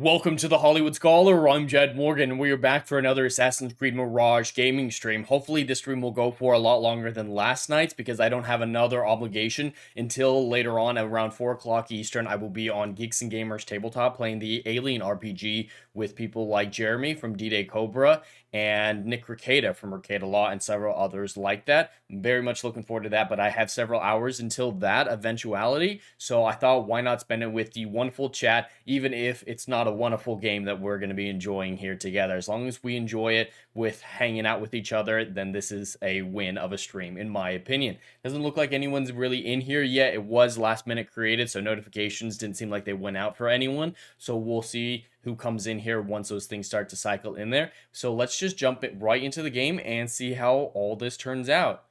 Welcome to the Hollywood Scholar. I'm Jed Morgan, and we are back for another Assassin's Creed Mirage gaming stream. Hopefully, this stream will go for a lot longer than last night's because I don't have another obligation until later on at around 4 o'clock Eastern. I will be on Geeks and Gamers Tabletop playing the Alien RPG with people like Jeremy from D-Day Cobra and Nick Ricada from Ricada Law and several others like that. I'm very much looking forward to that, but I have several hours until that eventuality, so I thought why not spend it with the wonderful chat, even if it's not a wonderful game that we're going to be enjoying here together. As long as we enjoy it with hanging out with each other, then this is a win of a stream, in my opinion. Doesn't look like anyone's really in here yet. It was last minute created, so notifications didn't seem like they went out for anyone, so we'll see who comes in here once those things start to cycle in there. So let's just jump it right into the game and see how all this turns out.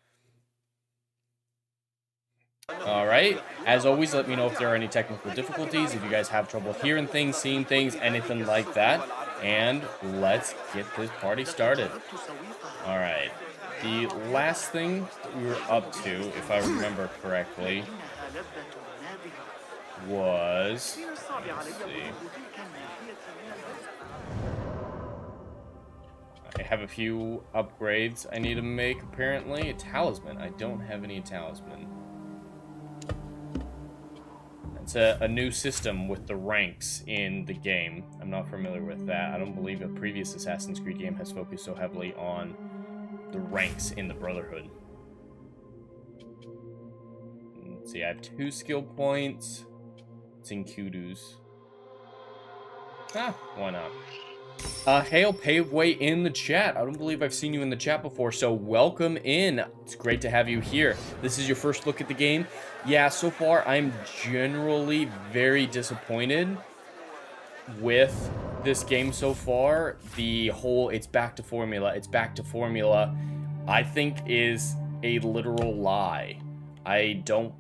Alright, as always, let me know if there are any technical difficulties, if you guys have trouble hearing things, seeing things, anything like that. And let's get this party started. Alright, the last thing we were up to, if I remember correctly, was... let's see. I have a few upgrades I need to make, apparently. A talisman. I don't have any talisman. It's a new system with the ranks in the game. I'm not familiar with that. I don't believe a previous Assassin's Creed game has focused so heavily on the ranks in the Brotherhood. Let's see, I have 2 skill points. It's in kudos. Why not? Hail Paveway in the chat. I don't believe I've seen you in the chat before, so welcome in. It's great to have you here. This is your first look at the game. Yeah, so far I'm generally very disappointed with this game so far. The whole it's back to formula, I think is a literal lie. I don't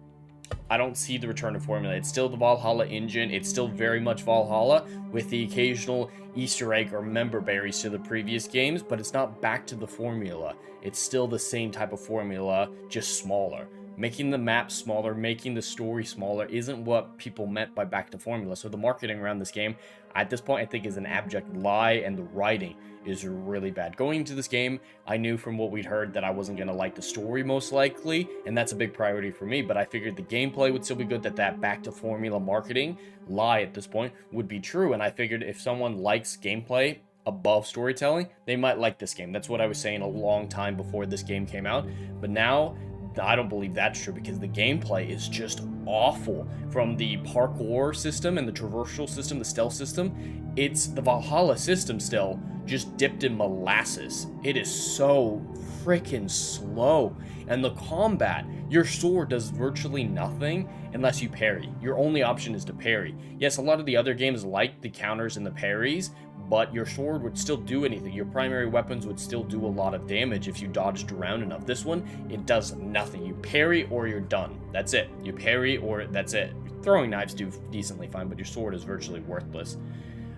see the return to formula. It's still the Valhalla engine. It's still very much Valhalla with the occasional Easter egg or member berries to the previous games, but it's not back to the formula. It's still the same type of formula, just smaller. Making the map smaller, making the story smaller isn't what people meant by back to formula. So the marketing around this game, at this point, I think is an abject lie, and the writing is really bad. Going into this game, I knew from what we'd heard that I wasn't going to like the story most likely, and that's a big priority for me, but I figured the gameplay would still be good, that back to formula marketing lie at this point would be true, and I figured if someone likes gameplay above storytelling, they might like this game. That's what I was saying a long time before this game came out, but now I don't believe that's true because the gameplay is just awful. From the parkour system and the traversal system, the stealth system, it's the Valhalla system still, just dipped in molasses. It is so freaking slow. And the combat, your sword does virtually nothing unless you parry. Your only option is to parry. Yes, a lot of the other games like the counters and the parries, but your sword would still do anything. Your primary weapons would still do a lot of damage if you dodged around enough. This one, it does nothing. You parry or you're done. That's it. You parry or that's it. Throwing knives do decently fine, but your sword is virtually worthless.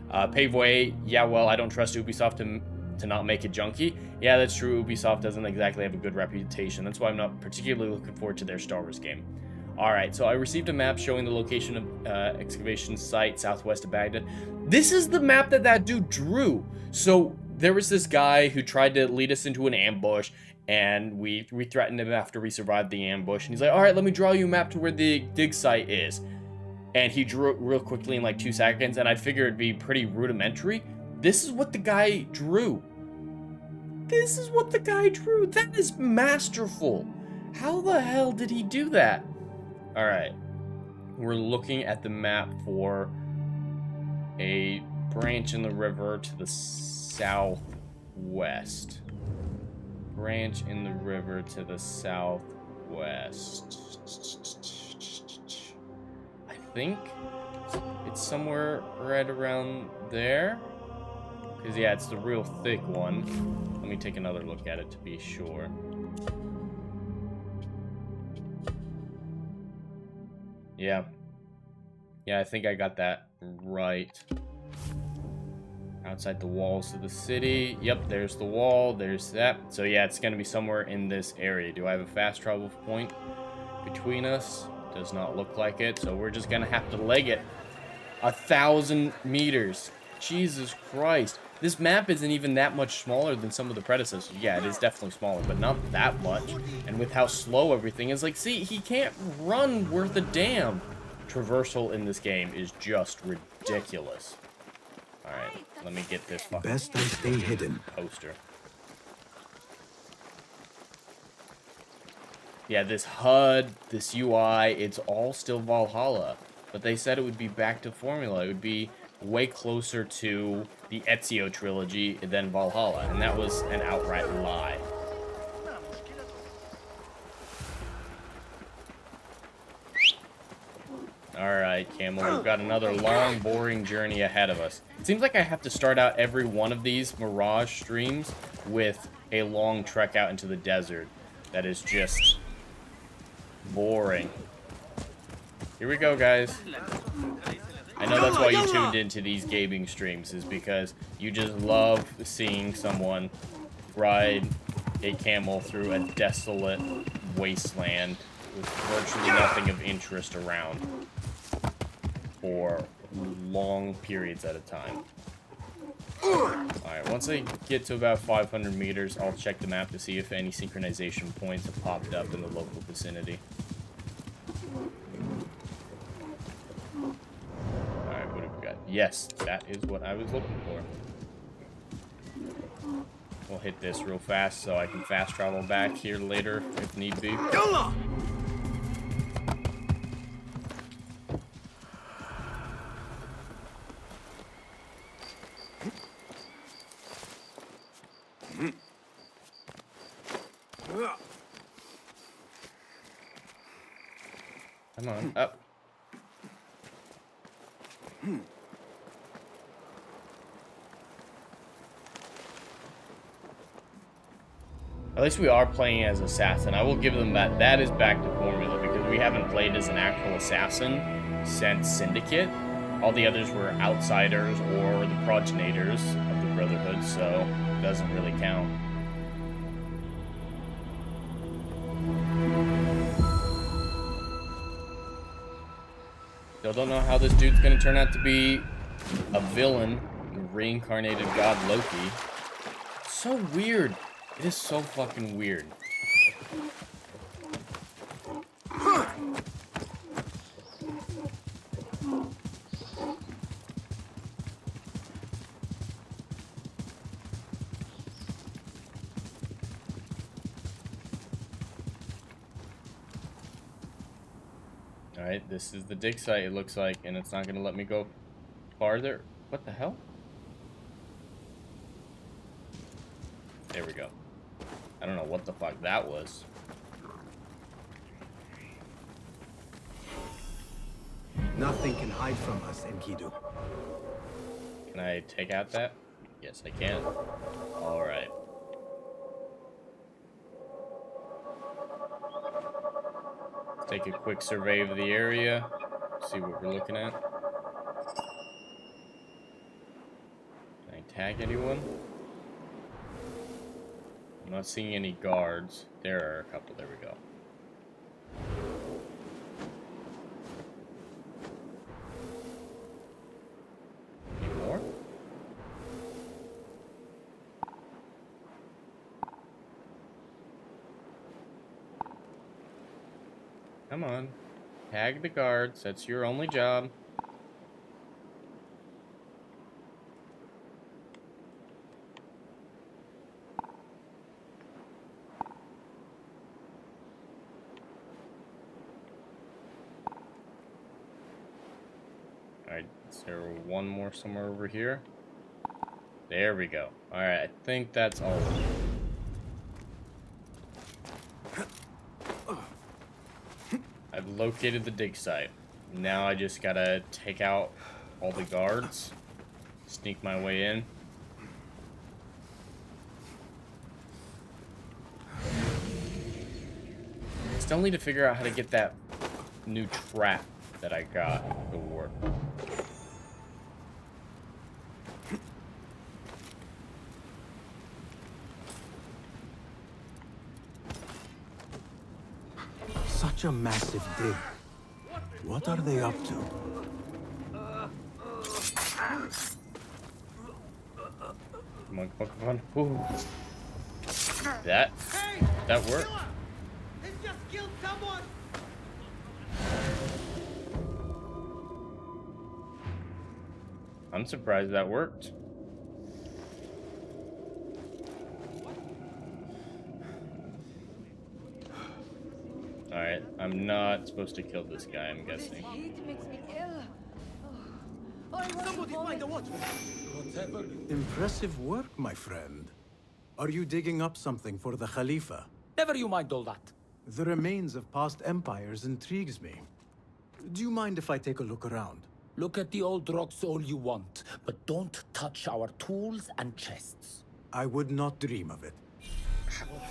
Paveway, yeah, well, I don't trust Ubisoft to not make it junky. Yeah, that's true. Ubisoft doesn't exactly have a good reputation. That's why I'm not particularly looking forward to their Star Wars game. Alright, so I received a map showing the location of excavation site southwest of Baghdad. This is the map that dude drew. So there was this guy who tried to lead us into an ambush, and we threatened him after we survived the ambush. And he's like, alright, let me draw you a map to where the dig site is. And he drew it real quickly in like 2 seconds, and I figured it'd be pretty rudimentary. This is what the guy drew. This is what the guy drew. That is masterful. How the hell did he do that? Alright, we're looking at the map for a branch in the river to the southwest. Branch in the river to the southwest. I think it's somewhere right around there. Because, yeah, it's the real thick one. Let me take another look at it to be sure. Yeah, I think I got that right. Outside the walls of the city. Yep, there's the wall. There's that. So, yeah, it's going to be somewhere in this area. Do I have a fast travel point between us? Does not look like it. So, we're just going to have to leg it. 1,000 meters. Jesus Christ. This map isn't even that much smaller than some of the predecessors. Yeah, it is definitely smaller, but not that much. And with how slow everything is, like, see, he can't run worth a damn. Traversal in this game is just ridiculous. Alright, let me get this fucking Best I stay hidden. poster. Yeah, this HUD, this UI, it's all still Valhalla. But they said it would be back to formula. It would be way closer to the Ezio trilogy than Valhalla. And that was an outright lie. Alright, Camel, we've got another long, boring journey ahead of us. It seems like I have to start out every one of these Mirage streams with a long trek out into the desert. That is just boring. Here we go, guys. I know that's why you tuned into these gaming streams, is because you just love seeing someone ride a camel through a desolate wasteland with virtually nothing of interest around for long periods at a time. Alright, once I get to about 500 meters, I'll check the map to see if any synchronization points have popped up in the local vicinity. Alright, what have we got? Yes, that is what I was looking for. We'll hit this real fast so I can fast travel back here later if need be. Come on, up. At least we are playing as assassin. I will give them that. That is back to formula because we haven't played as an actual assassin since Syndicate. All the others were outsiders or the progenitors of the Brotherhood, so it doesn't really count. Still don't know how this dude's gonna turn out to be a villain, the reincarnated god Loki. It's so weird. It is so fucking weird. Alright, this is the dig site, it looks like, and it's not gonna let me go farther. What the hell? There we go. I don't know what the fuck that was. Nothing can hide from us, Enkidu. Can I take out that? Yes, I can. Alright. Take a quick survey of the area, see what we're looking at. Can I tag anyone? I'm not seeing any guards. There are a couple, there we go. Any more? Come on. Tag the guards. That's your only job. Alright, is there one more somewhere over here? There we go. Alright, I think that's all of them. I've located the dig site. Now I just gotta take out all the guards, sneak my way in. Still need to figure out how to get that new trap that I got to work. Such a massive dig. What are they up to? Come on, come on, come on. Ooh. That worked. He just killed someone! I'm surprised that worked. Alright, I'm not supposed to kill this guy, I'm guessing. Heat makes me ill. Oh, I want Somebody to find the vomit. watchman! Impressive work, my friend. Are you digging up something for the Khalifa? Never you mind all that. The remains of past empires intrigues me. Do you mind if I take a look around? Look at the old rocks all you want, but don't touch our tools and chests. I would not dream of it.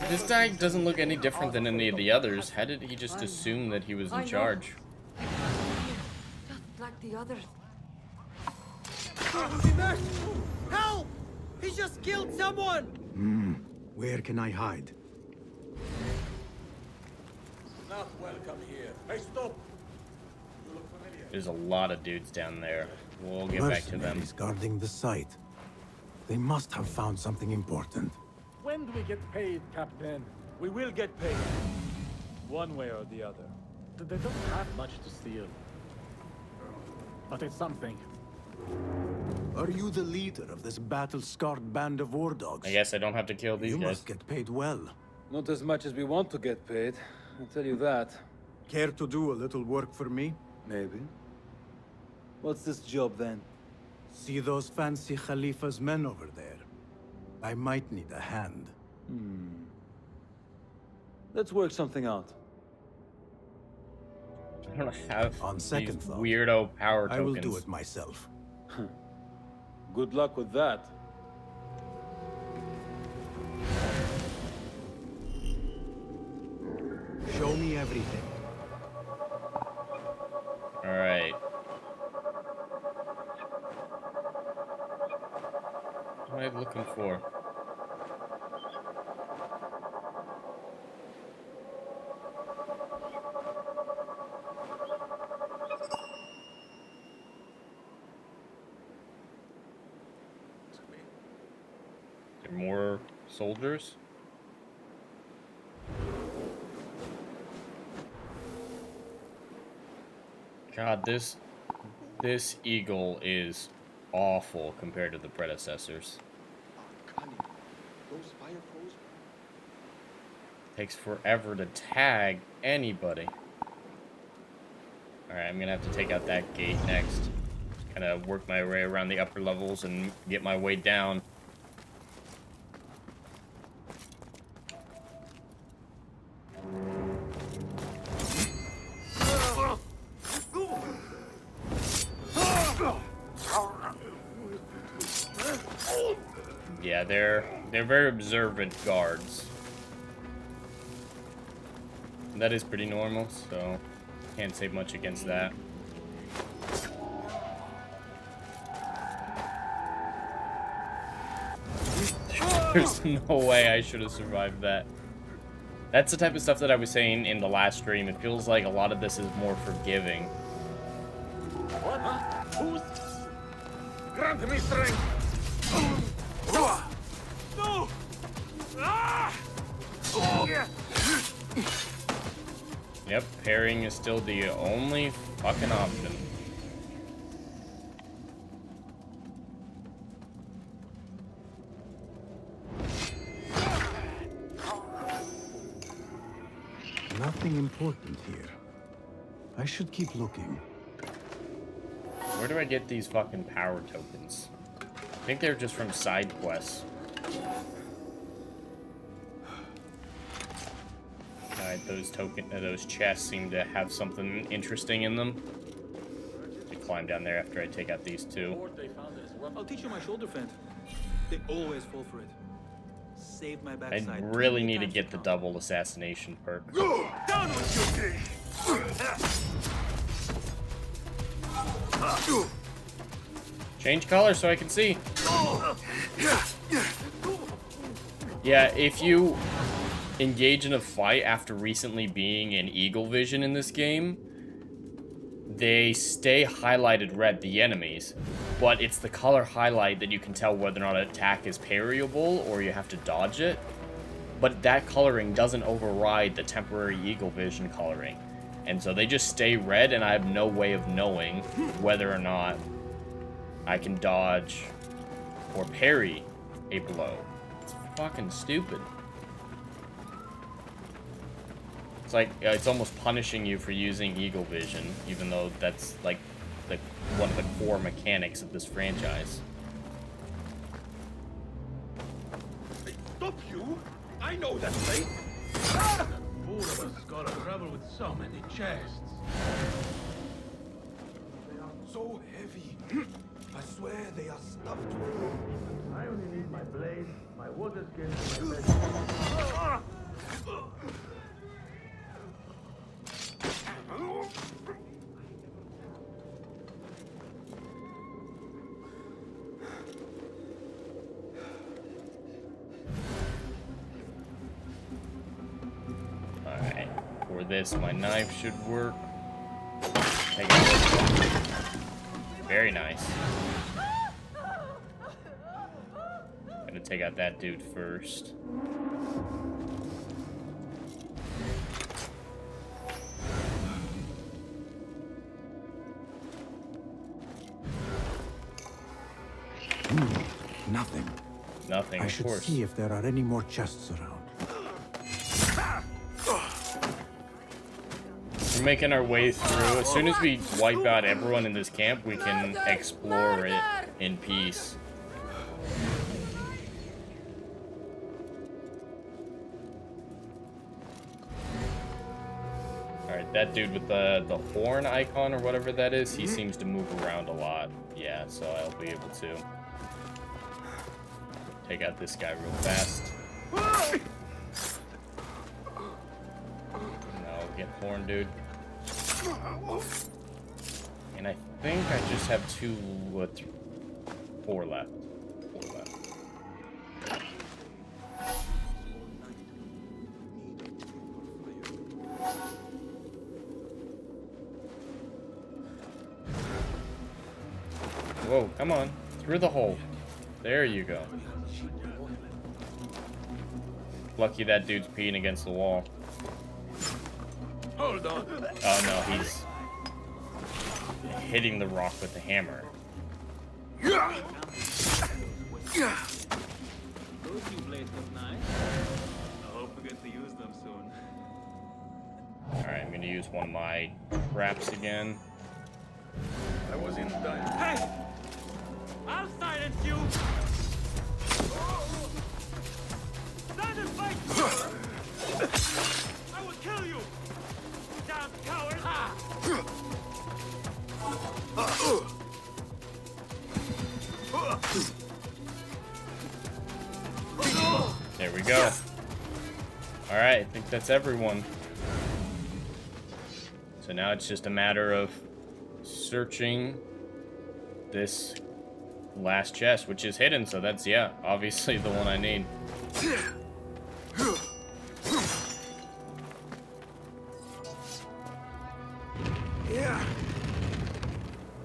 This guy doesn't look any different than any of the others. How did he just assume that he was I in know. charge? Just like the others. Help! He just killed someone! Where can I hide? Not welcome here. Hey, stop! There's a lot of dudes down there. We'll get back to them. Mercenaries guarding the site. They must have found something important. When do we get paid, Captain? We will get paid. One way or the other. They don't have much to steal. But it's something. Are you the leader of this battle-scarred band of war dogs? I guess I don't have to kill these You guys. must get paid well. Not as much as we want to get paid. I'll tell you that. Care to do a little work for me? Maybe. What's this job then? See those fancy Khalifa's men over there? I might need a hand. Let's work something out. I don't have On these second thought, weirdo power I tokens. will do it myself. Good luck with that. Show me everything. Alright. What am I looking for? Is there more soldiers? God, this eagle is awful compared to the predecessors. Takes forever to tag anybody. Alright, I'm gonna have to take out that gate next. Kind of work my way around the upper levels and get my way down. Yeah, they're very observant guards. That is pretty normal, so can't say much against that. There's no way I should have survived that. That's the type of stuff that I was saying in the last stream. It feels like a lot of this is more forgiving. What? Who's... Grant me strength! No! Ah! Yep, parrying is still the only fucking option. Nothing important here. I should keep looking. Where do I get these fucking power tokens? I think they're just from side quests. Alright, those chests seem to have something interesting in them. To climb down there after I take out these two. I'll teach you my shoulder feint. They always fall for it. Save my I backside. really need to get the double assassination perk. Down with you, Change color so I can see. Yeah, if you engage in a fight after recently being in eagle vision in this game, they stay highlighted red, the enemies, but it's the color highlight that you can tell whether or not an attack is parryable or you have to dodge it. But that coloring doesn't override the temporary eagle vision coloring. And so they just stay red, and I have no way of knowing whether or not I can dodge or parry a blow. It's fucking stupid. It's like, it's almost punishing you for using eagle vision, even though that's like one of the core mechanics of this franchise. Stop you! I know that place! Four of us gotta travel with so many chests. They are so heavy. I swear they are stuffed with. I only need my blade, my water skin, and my vegetables. Alright, for this, my knife should work. Take it. Very nice. Gotta take out that dude first. Nothing. Nothing, I of should course. see if there are any more chests around. We're making our way through. As soon as we wipe out everyone in this camp, we can explore it in peace. Alright, that dude with the horn icon or whatever that is, he seems to move around a lot. Yeah, so I'll be able to take out this guy real fast. No, get horn, dude. And I think I just have four left. Whoa, come on. Through the hole. There you go. Lucky that dude's peeing against the wall. Hold on! Oh no, he's hitting the rock with the hammer. Those new blades look nice. I hope we get to use them soon. Alright, I'm gonna use one of my traps again. I was in time. Hey! I'll silence you! Stand and fight! I will kill you! Damn coward! There we go. Alright, I think that's everyone. So now it's just a matter of searching this last chest, which is hidden, so that's, yeah, obviously the one I need.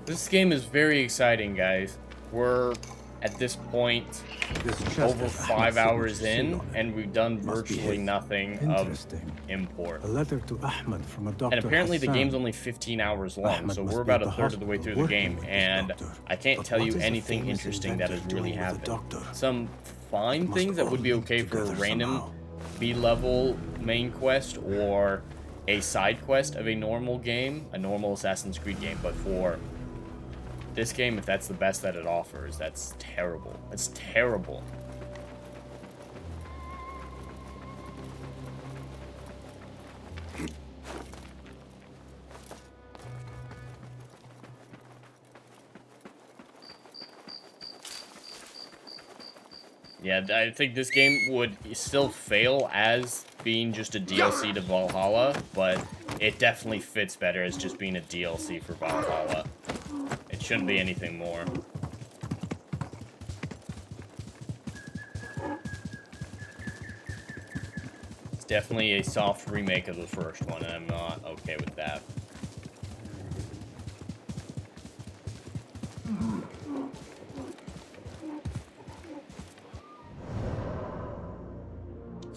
This game is very exciting, guys. We're at this point over 5 hours in, and we've done virtually nothing of import. A letter to Ahmed from a doctor. And apparently the Hassan. game's only 15 hours long, Ahmed so must we're be about at a the third of the way hospital through the working game, with this and doctor. I can't But tell what you is the anything famous interesting that has inventor really doing with the happened. doctor? Some fine Must things that all would be link okay for a together random somehow. B-level main quest or a side quest of a normal game, a normal Assassin's Creed game, but for this game, if that's the best that it offers, that's terrible. That's terrible. Yeah, I think this game would still fail as being just a DLC to Valhalla, but it definitely fits better as just being a DLC for Valhalla. It shouldn't be anything more. It's definitely a soft remake of the first one, and I'm not okay with that.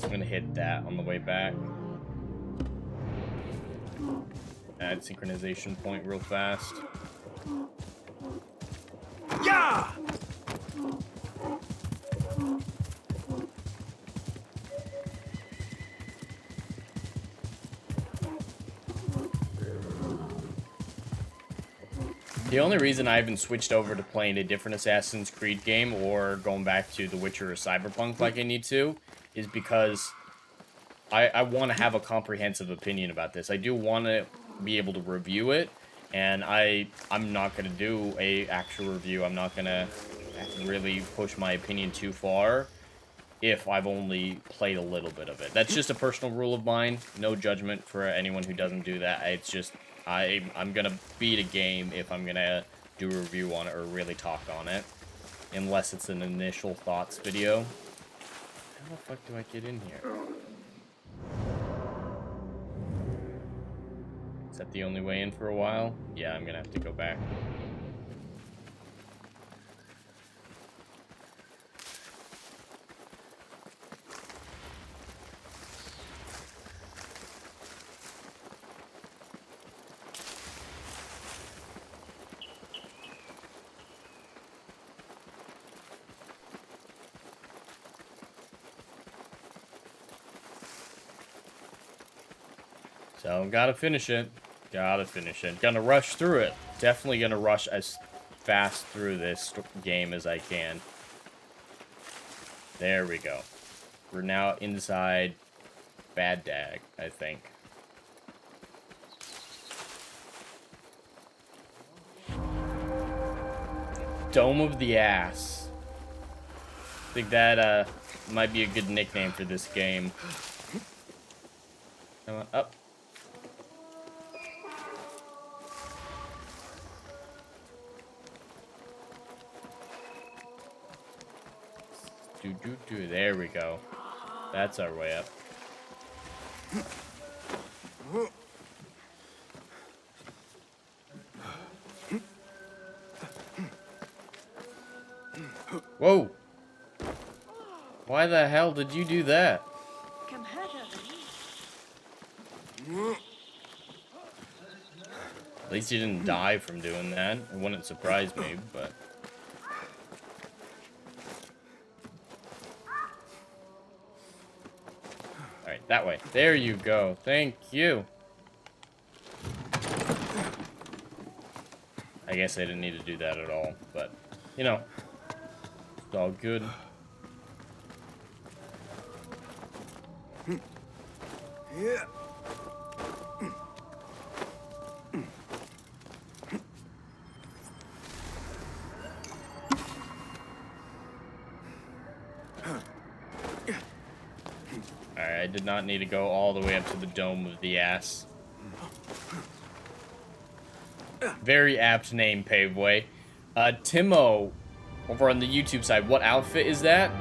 I'm gonna hit that on the way back. Add synchronization point real fast. Yeah! The only reason I haven't switched over to playing a different Assassin's Creed game or going back to The Witcher or Cyberpunk like I need to is because I want to have a comprehensive opinion about this. I do want to be able to review it, and I'm not going to do a actual review. I'm not going to really push my opinion too far if I've only played a little bit of it. That's just a personal rule of mine. No judgment for anyone who doesn't do that. It's just I'm gonna beat a game if I'm gonna do a review on it or really talk on it, unless it's an initial thoughts video. How the fuck do I get in here? Is that the only way in for a while? Yeah, I'm gonna have to go back. So, gotta finish it. Gotta finish it. Gonna rush through it. Definitely gonna rush as fast through this game as I can. There we go. We're now inside Bad Dag, I think. Dome of the Ass. I think that might be a good nickname for this game. Come on, up. There we go. That's our way up. Whoa! Why the hell did you do that? At least you didn't die from doing that. It wouldn't surprise me, but... Alright, that way. There you go. Thank you. I guess I didn't need to do that at all, but, you know, it's all good. Yeah. Alright, I did not need to go all the way up to the Dome of the Ass. Very apt name, Paveway. Timo, over on the YouTube side, what outfit is that?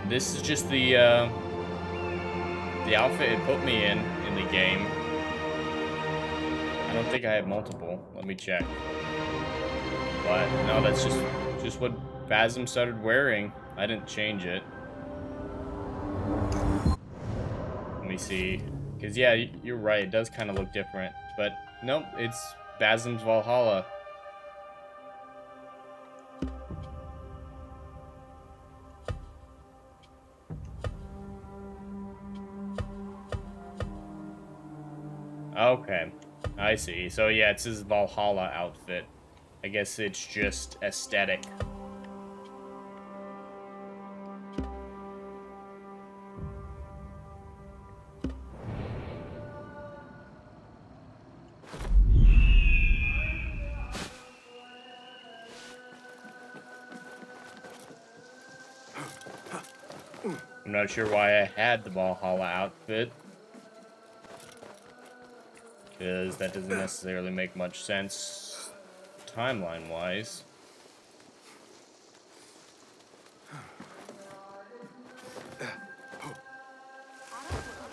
This is just the outfit it put me in the game. I don't think I have multiple. Let me check. But, no, that's just what Phasm started wearing. I didn't change it. Let me see. Because, yeah, you're right. It does kind of look different. But, nope, it's Phasm's Valhalla. Okay, I see. So, yeah, it's his Valhalla outfit. I guess it's just aesthetic. I'm not sure why I had the Valhalla outfit, because that doesn't necessarily make much sense timeline-wise.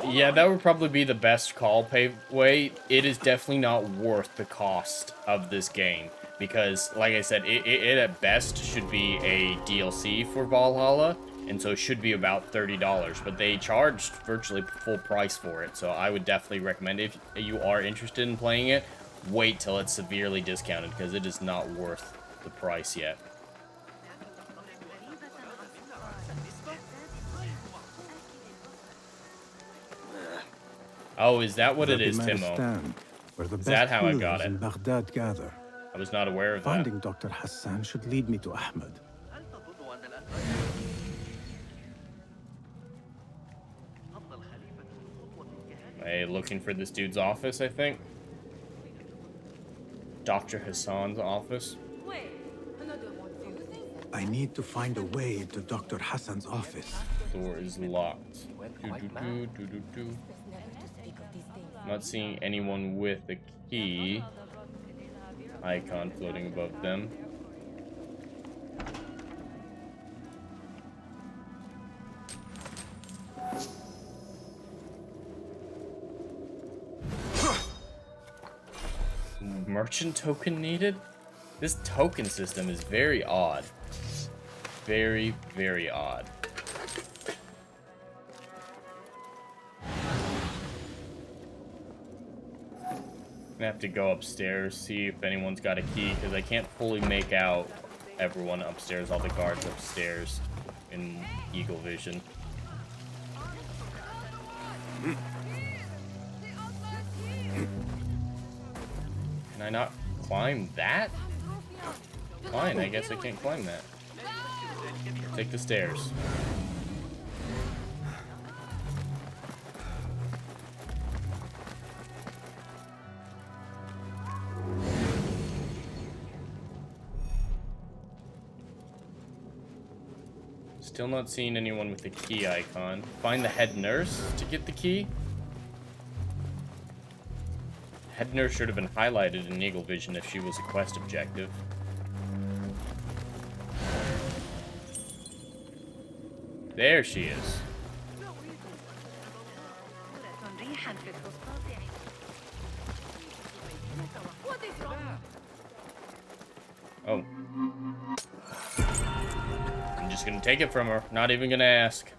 Yeah, that would probably be the best call, Paveway. It is definitely not worth the cost of this game. because, like I said, it at best should be a DLC for Valhalla, and so it should be about $30, but they charged virtually full price for it, so I would definitely recommend it. If you are interested in playing it, wait till it's severely discounted, because it is not worth the price yet. Oh, is that what it is, Timo? Is that how I got it? Baghdad gather. I was not aware of that. Finding Dr. Hassan should lead me to Ahmed. Hey, looking for this dude's office, I think. Dr. Hassan's office. I need to find a way into Dr. Hassan's office. Door is locked. Not seeing anyone with a key. Icon floating above them. Merchant token needed? This token system is very odd. Very, very odd. I'm gonna have to go upstairs, see if anyone's got a key, because I can't fully make out everyone upstairs, all the guards upstairs in Eagle Vision. Can I not climb that? Fine, I guess I can't climb that. Take the stairs. Still not seeing anyone with the key icon. Find the head nurse to get the key. Head nurse should have been highlighted in Eagle Vision if she was a quest objective. There she is. Oh. I'm just gonna take it from her, not even gonna ask.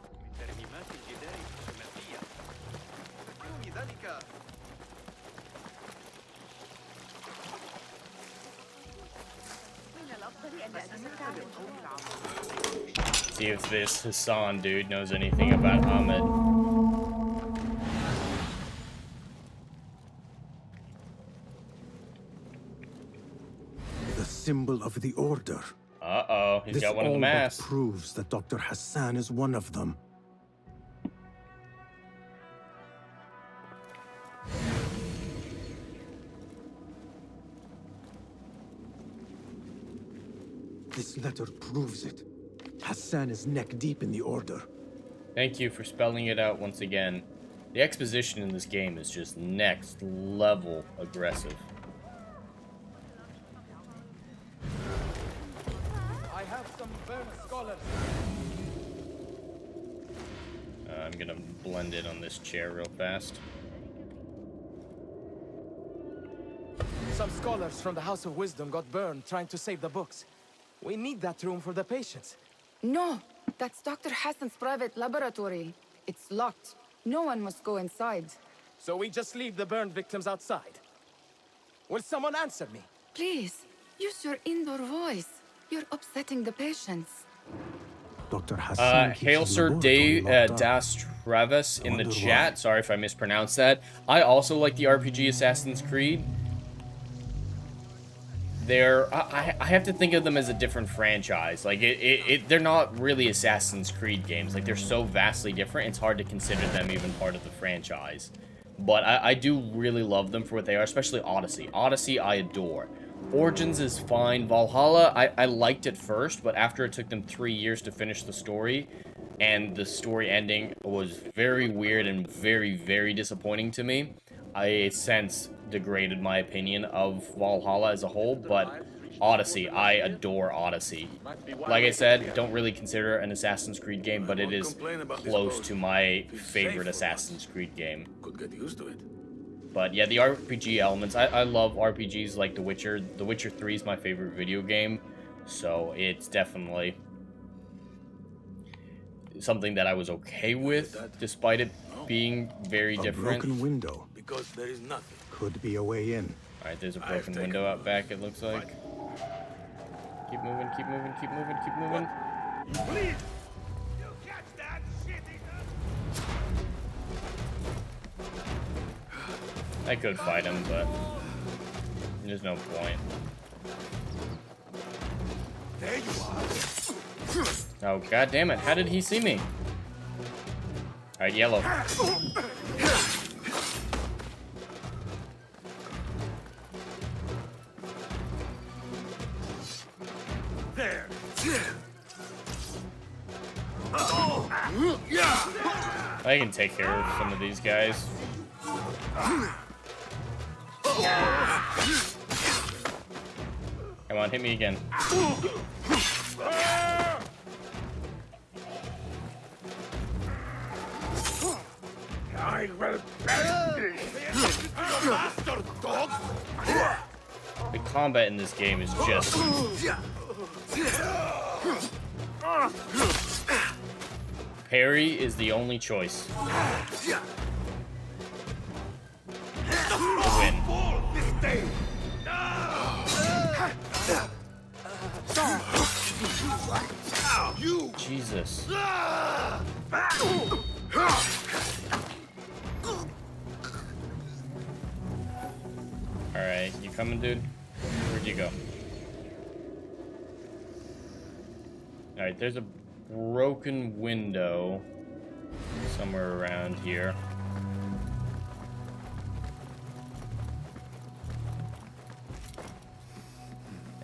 See if this Hassan dude knows anything about Ahmed. The symbol of the Order. Uh-oh, he's got one of the masks. This all but proves that Dr. Hassan is one of them. This letter proves it. Hassan is neck deep in the Order. Thank you for spelling it out once again. The exposition in this game is just next level aggressive. I have some burned scholars. I'm gonna blend it on this chair real fast. Some scholars from the House of Wisdom got burned trying to save the books. We need that room for the patients. No, that's Dr. Hassan's private laboratory. It's locked. No one must go inside. So we just leave the burned victims outside. Will someone answer me? Please, use your indoor voice. You're upsetting the patients. Dr. Hassan Hail Sir Das Travis in the chat. Sorry if I mispronounced that. I also like the RPG Assassin's Creed. I have to think of them as a different franchise. Like they're not really Assassin's Creed games. Like they're so vastly different, it's hard to consider them even part of the franchise. But I do really love them for what they are, especially Odyssey. Odyssey I adore. Origins is fine. Valhalla I liked it first, but after it took them 3 years to finish the story, and the story ending was very weird and very, very disappointing to me, I since degraded my opinion of Valhalla as a whole. But Odyssey, I adore Odyssey. Like I said, don't really consider it an Assassin's Creed game, but it is close to my favorite Assassin's Creed game. Could get used to it. But yeah, the RPG elements, I love RPGs like The Witcher. The Witcher 3 is my favorite video game, so it's definitely something that I was okay with, despite it being very different. Broken window. Because there is nothing. Could be a way in. Alright, there's a broken window out back, it looks like. Keep moving, keep moving, keep moving, keep moving. Please! You catch that shit, Ethan? I could fight him, but there's no point. There you are. Oh, god damn it. How did he see me? Alright, yellow. There! I can take care of some of these guys. Come on, hit me again. I will bend thee! Bastard dog! The combat in this game is just... Parry is the only choice. To win. This day! You! Jesus. Alright, you coming, dude? Where'd you go? Alright, there's a broken window somewhere around here.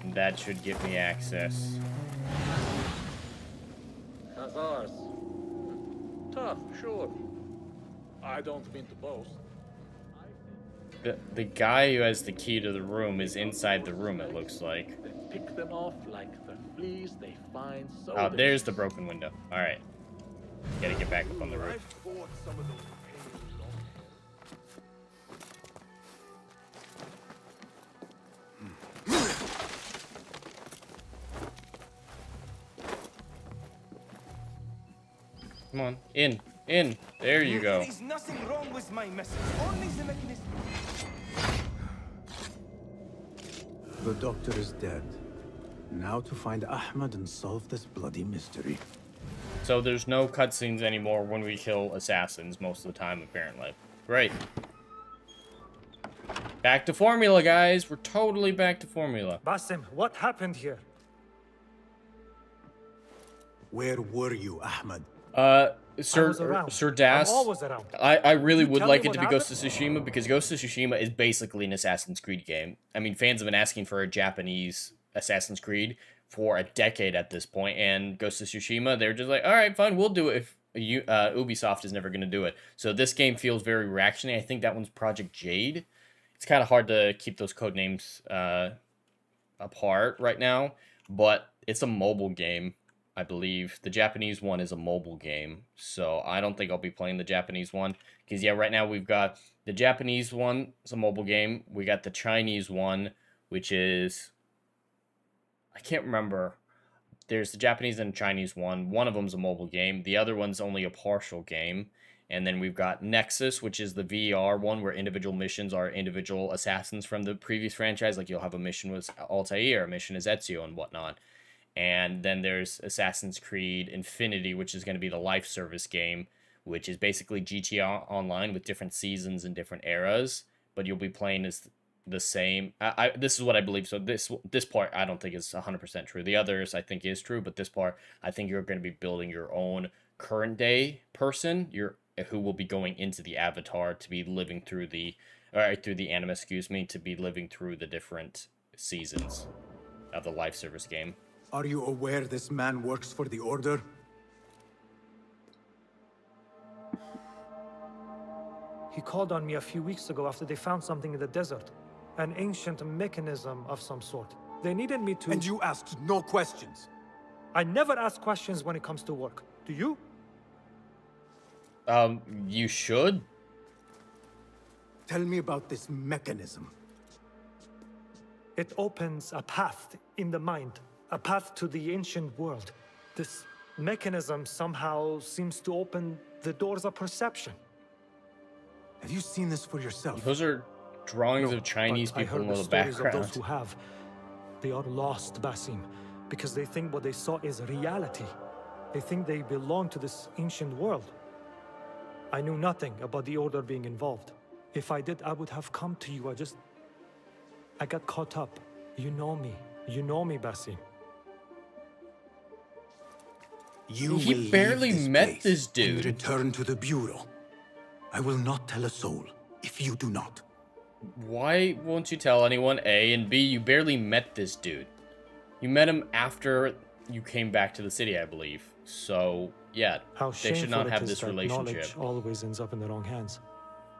And that should give me access. That's ours. Tough, sure. I don't mean to boast. The guy who has the key to the room is inside the room, it looks like. They pick them off like the fleas they find so Oh, there's the broken window. Alright. Gotta get back up on the I roof. fought some of those pains long. Come on. In. In. There you go. There is nothing wrong with my message. Only the mechanism. The doctor is dead. Now to find Ahmed and solve this bloody mystery. So there's no cutscenes anymore when we kill assassins most of the time, apparently. Great. Back to formula, guys. We're totally back to formula. Basim, what happened here? Where were you, Ahmed? Sir Das. I'm always around. I really You would tell like me it to what be Ghost of Tsushima, because Ghost of Tsushima is basically an Assassin's Creed game. I mean, fans have been asking for a Japanese Assassin's Creed for a decade at this point, and Ghost of Tsushima, they're just like, all right, fine, we'll do it if Ubisoft is never going to do it. So this game feels very reactionary. I think that one's Project Jade. It's kind of hard to keep those code names apart right now, but it's a mobile game, I believe. The Japanese one is a mobile game, so I don't think I'll be playing the Japanese one, because yeah, right now we've got the Japanese one, it's a mobile game. We got the Chinese one, which is, I can't remember. There's the Japanese and Chinese one. One of them's a mobile game. The other one's only a partial game. And then we've got Nexus, which is the VR one, where individual missions are individual assassins from the previous franchise. Like, you'll have a mission with Altair, a mission as Ezio and whatnot. And then there's Assassin's Creed Infinity, which is going to be the life service game, which is basically GTA Online with different seasons and different eras. But you'll be playing as the same. This is what I believe. So this part I don't think is 100% true. The others I think is true, but this part I think you're going to be building your own current day person. Who will be going into the avatar to be living through the anime, to be living through the different seasons of the life service game. Are you aware this man works for the Order? He called on me a few weeks ago after they found something in the desert. An ancient mechanism of some sort. They needed me to... And you asked no questions? I never ask questions when it comes to work. Do you? You should. Tell me about this mechanism. It opens a path in the mind, a path to the ancient world. This mechanism somehow seems to open the doors of perception. Have you seen this for yourself? Those are drawings No, of Chinese but I people heard in the stories of background. those who have. They are lost, Basim, because they think what they saw is reality. They think they belong to this ancient world. I knew nothing about the Order being involved. If I did, I would have come to you. I got caught up. You know me. You know me, Basim. You He will barely leave this met place this and dude. return to the Bureau. I will not tell a soul if you do not. Why won't you tell anyone, A, and B, you barely met this dude. You met him after you came back to the city, I believe. So, yeah, How they should shameful not it have is this that relationship. knowledge always ends up in the wrong hands.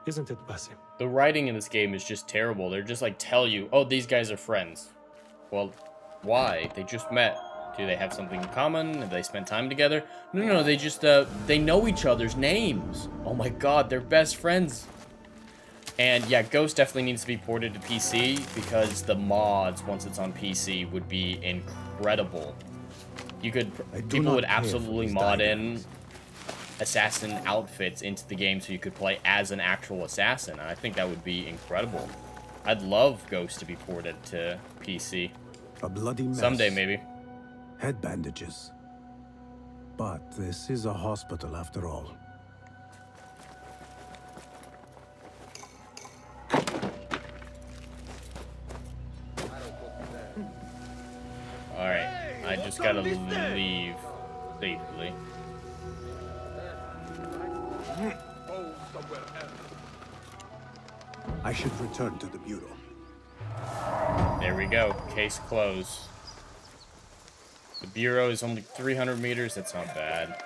Isn't it, Basim? The writing in this game is just terrible. They're just like, tell you, oh, these guys are friends. Well, why? They just met. Do they have something in common? Have they spent time together? No, they just, they know each other's names. Oh my god, they're best friends. And yeah, Ghost definitely needs to be ported to PC because the mods, once it's on PC, would be incredible. You could, people would absolutely mod in assassin outfits into the game so you could play as an actual assassin. I think that would be incredible. I'd love Ghost to be ported to PC. A bloody mess. Someday, maybe. Head bandages. But this is a hospital after all. Alright, I just gotta leave safely. I should return to the Bureau. There we go. Case closed. The Bureau is only 300 meters. That's not bad.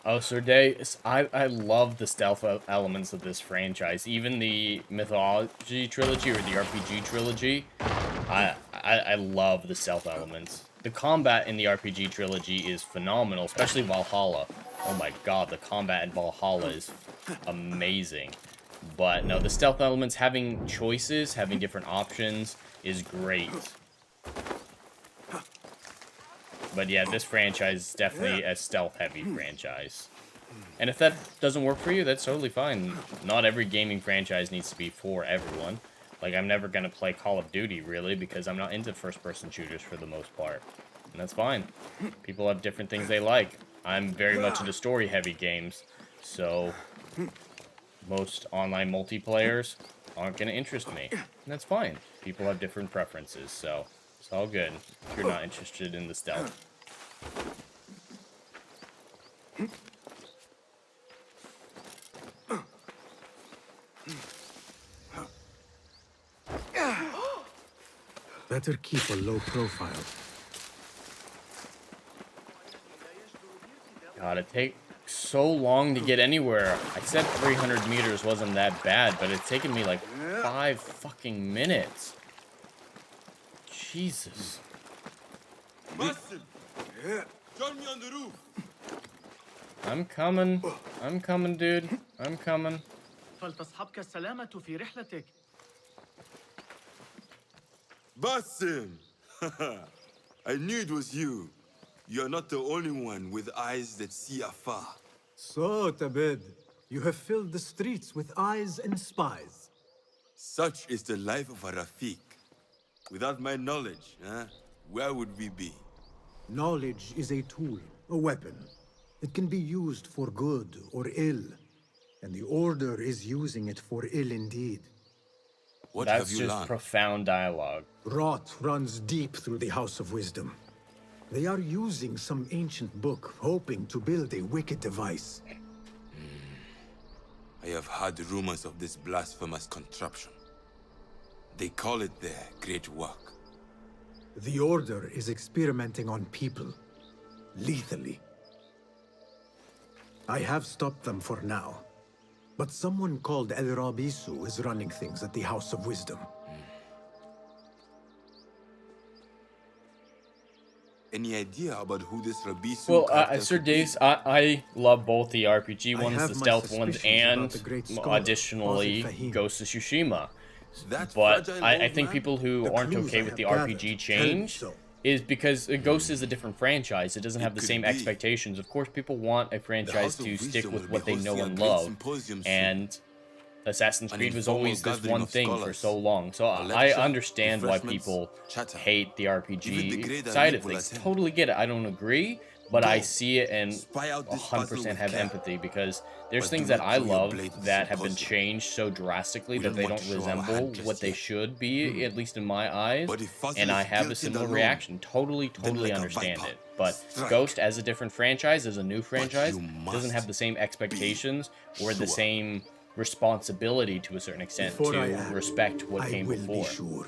Oh, Serde, I love the stealth elements of this franchise. Even the mythology trilogy or the RPG trilogy, I love the stealth elements. The combat in the RPG trilogy is phenomenal, especially Valhalla. Oh my god, the combat in Valhalla is amazing. But no, the stealth elements, having choices, having different options is great. But yeah, this franchise is definitely a stealth-heavy franchise. And if that doesn't work for you, that's totally fine. Not every gaming franchise needs to be for everyone. Like, I'm never going to play Call of Duty, really, because I'm not into first-person shooters for the most part. And that's fine. People have different things they like. I'm very much into story-heavy games, so most online multiplayers aren't going to interest me. And that's fine. People have different preferences, so it's all good if you're not interested in the stealth. Better keep a low profile. God, it takes so long to get anywhere. I said 300 meters wasn't that bad, but it's taken me like 5 fucking minutes. Jesus. Boston! Join me on the roof! I'm coming. I'm coming, dude. I'm coming. فلتصحبك السلامة في رحلتك. Basim! I knew it was you. You're not the only one with eyes that see afar. So, Tabid, you have filled the streets with eyes and spies. Such is the life of a Rafiq. Without my knowledge, where would we be? Knowledge is a tool, a weapon. It can be used for good or ill. And the Order is using it for ill indeed. What That's have you just learned? profound dialogue. Rot runs deep through the House of Wisdom. They are using some ancient book, hoping to build a wicked device. I have heard rumors of this blasphemous contraption. They call it their great work. The Order is experimenting on people, lethally. I have stopped them for now. But someone called El Rabisu is running things at the House of Wisdom. any idea about who this Rabisu Well, character Sir could be? Dace, I love both the RPG I ones, have the my stealth ones, suspicions about and the great scholar, additionally Fahim. Ghost of Tsushima. That But fragile I old think man? people who The aren't clues okay I with have the gathered RPG tell me change so. is because Ghost is a different franchise. It doesn't have the could same be. expectations. Of course, people want a franchise House of to stick Wisdom with will what be they know hosting a and great love, symposium soon. and Assassin's An Creed was informal always this gathering one of thing for scholars. so long. So A I lecture, understand why refreshments, people chatter. hate the Even the RPG great side elite of will things. attend. Totally get it. I don't agree, but I Go. see it and Spy out this puzzle 100% with have care. empathy, because there's But things do that not I draw your love blade at the that have been symposium. changed so drastically We that don't they want don't to show our resemble hand just what they yet. should be, at least in my eyes. But if Fuzzy And I is have a guilty similar alone, reaction. Totally like a understand viper, it. But strike. Ghost, as a different franchise, as a new franchise, you doesn't have must the same expectations or the sure. same responsibility to a certain extent Before to I act, respect what I came will before. be sure.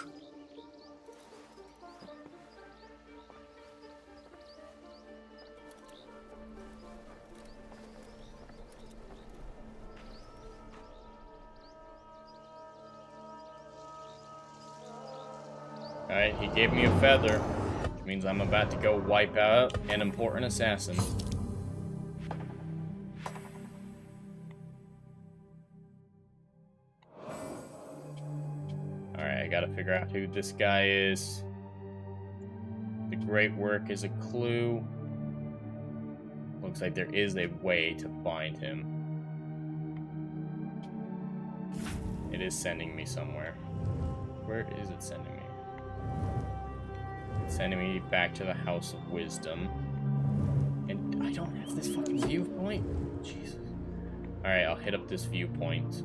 Alright, he gave me a feather, which means I'm about to go wipe out an important assassin. Alright, I gotta figure out who this guy is. The great work is a clue. Looks like there is a way to find him. It is sending me somewhere. Where is it sending me? It's sending me back to the House of Wisdom. And I don't have this fucking viewpoint? Jesus. Alright, I'll hit up this viewpoint.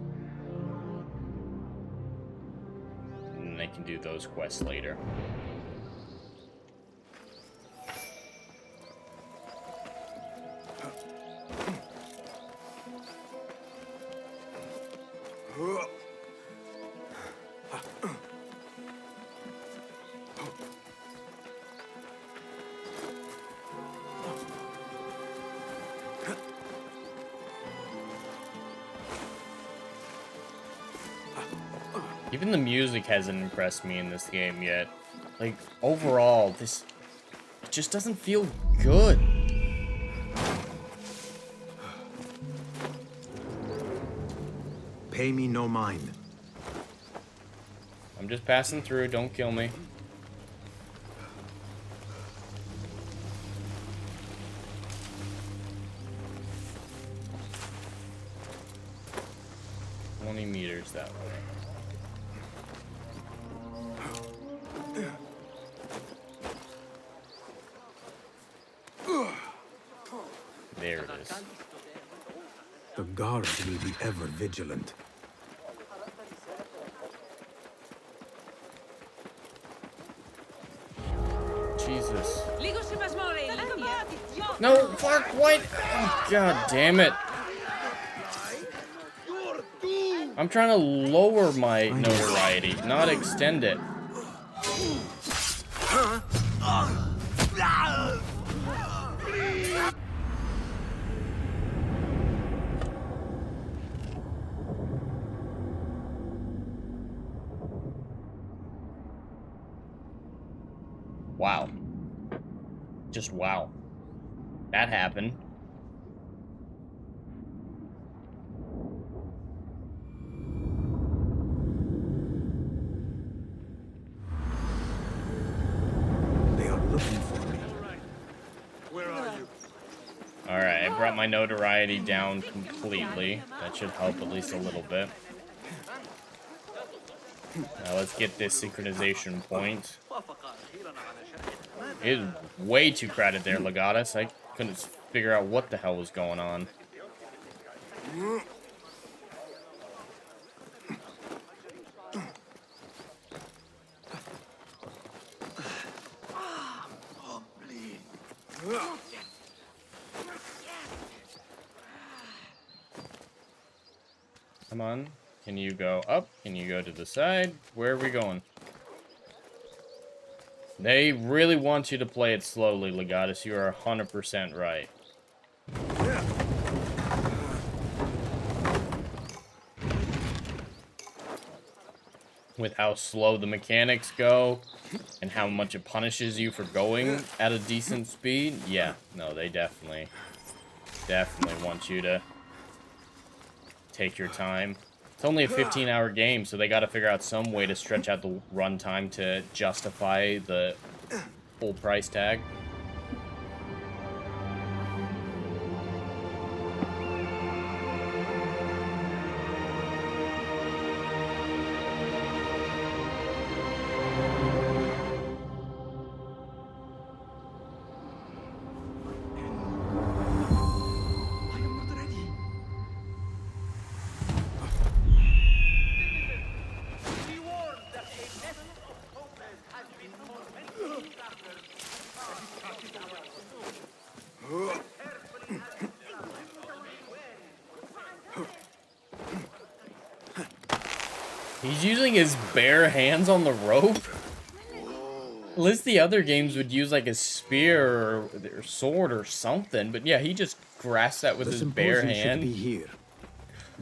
And then I can do those quests later. Even the music hasn't impressed me in this game yet. Like, overall, this it just doesn't feel good. Pay me no mind. I'm just passing through, don't kill me. Meters that way. There it is. The guards will be ever vigilant. Jesus. No, fuck, what? Oh, God damn it. I'm trying to lower my notoriety, not extend it. Wow. Just wow. That happened. Alright, I brought my notoriety down completely. That should help at least a little bit. Now let's get this synchronization point. It is way too crowded there, Legatus. I couldn't figure out what the hell was going on. Come on. Can you go up? Can you go to the side? Where are we going? They really want you to play it slowly, Legatus. You are 100% right. with how slow the mechanics go and how much it punishes you for going at a decent speed. Yeah, no, they definitely want you to take your time. It's only a 15-hour game, so they got to figure out some way to stretch out the runtime to justify the full price tag. He's using his bare hands on the rope? At least the other games would use like a spear or sword or something, but yeah, he just grasped that with his bare hand. He's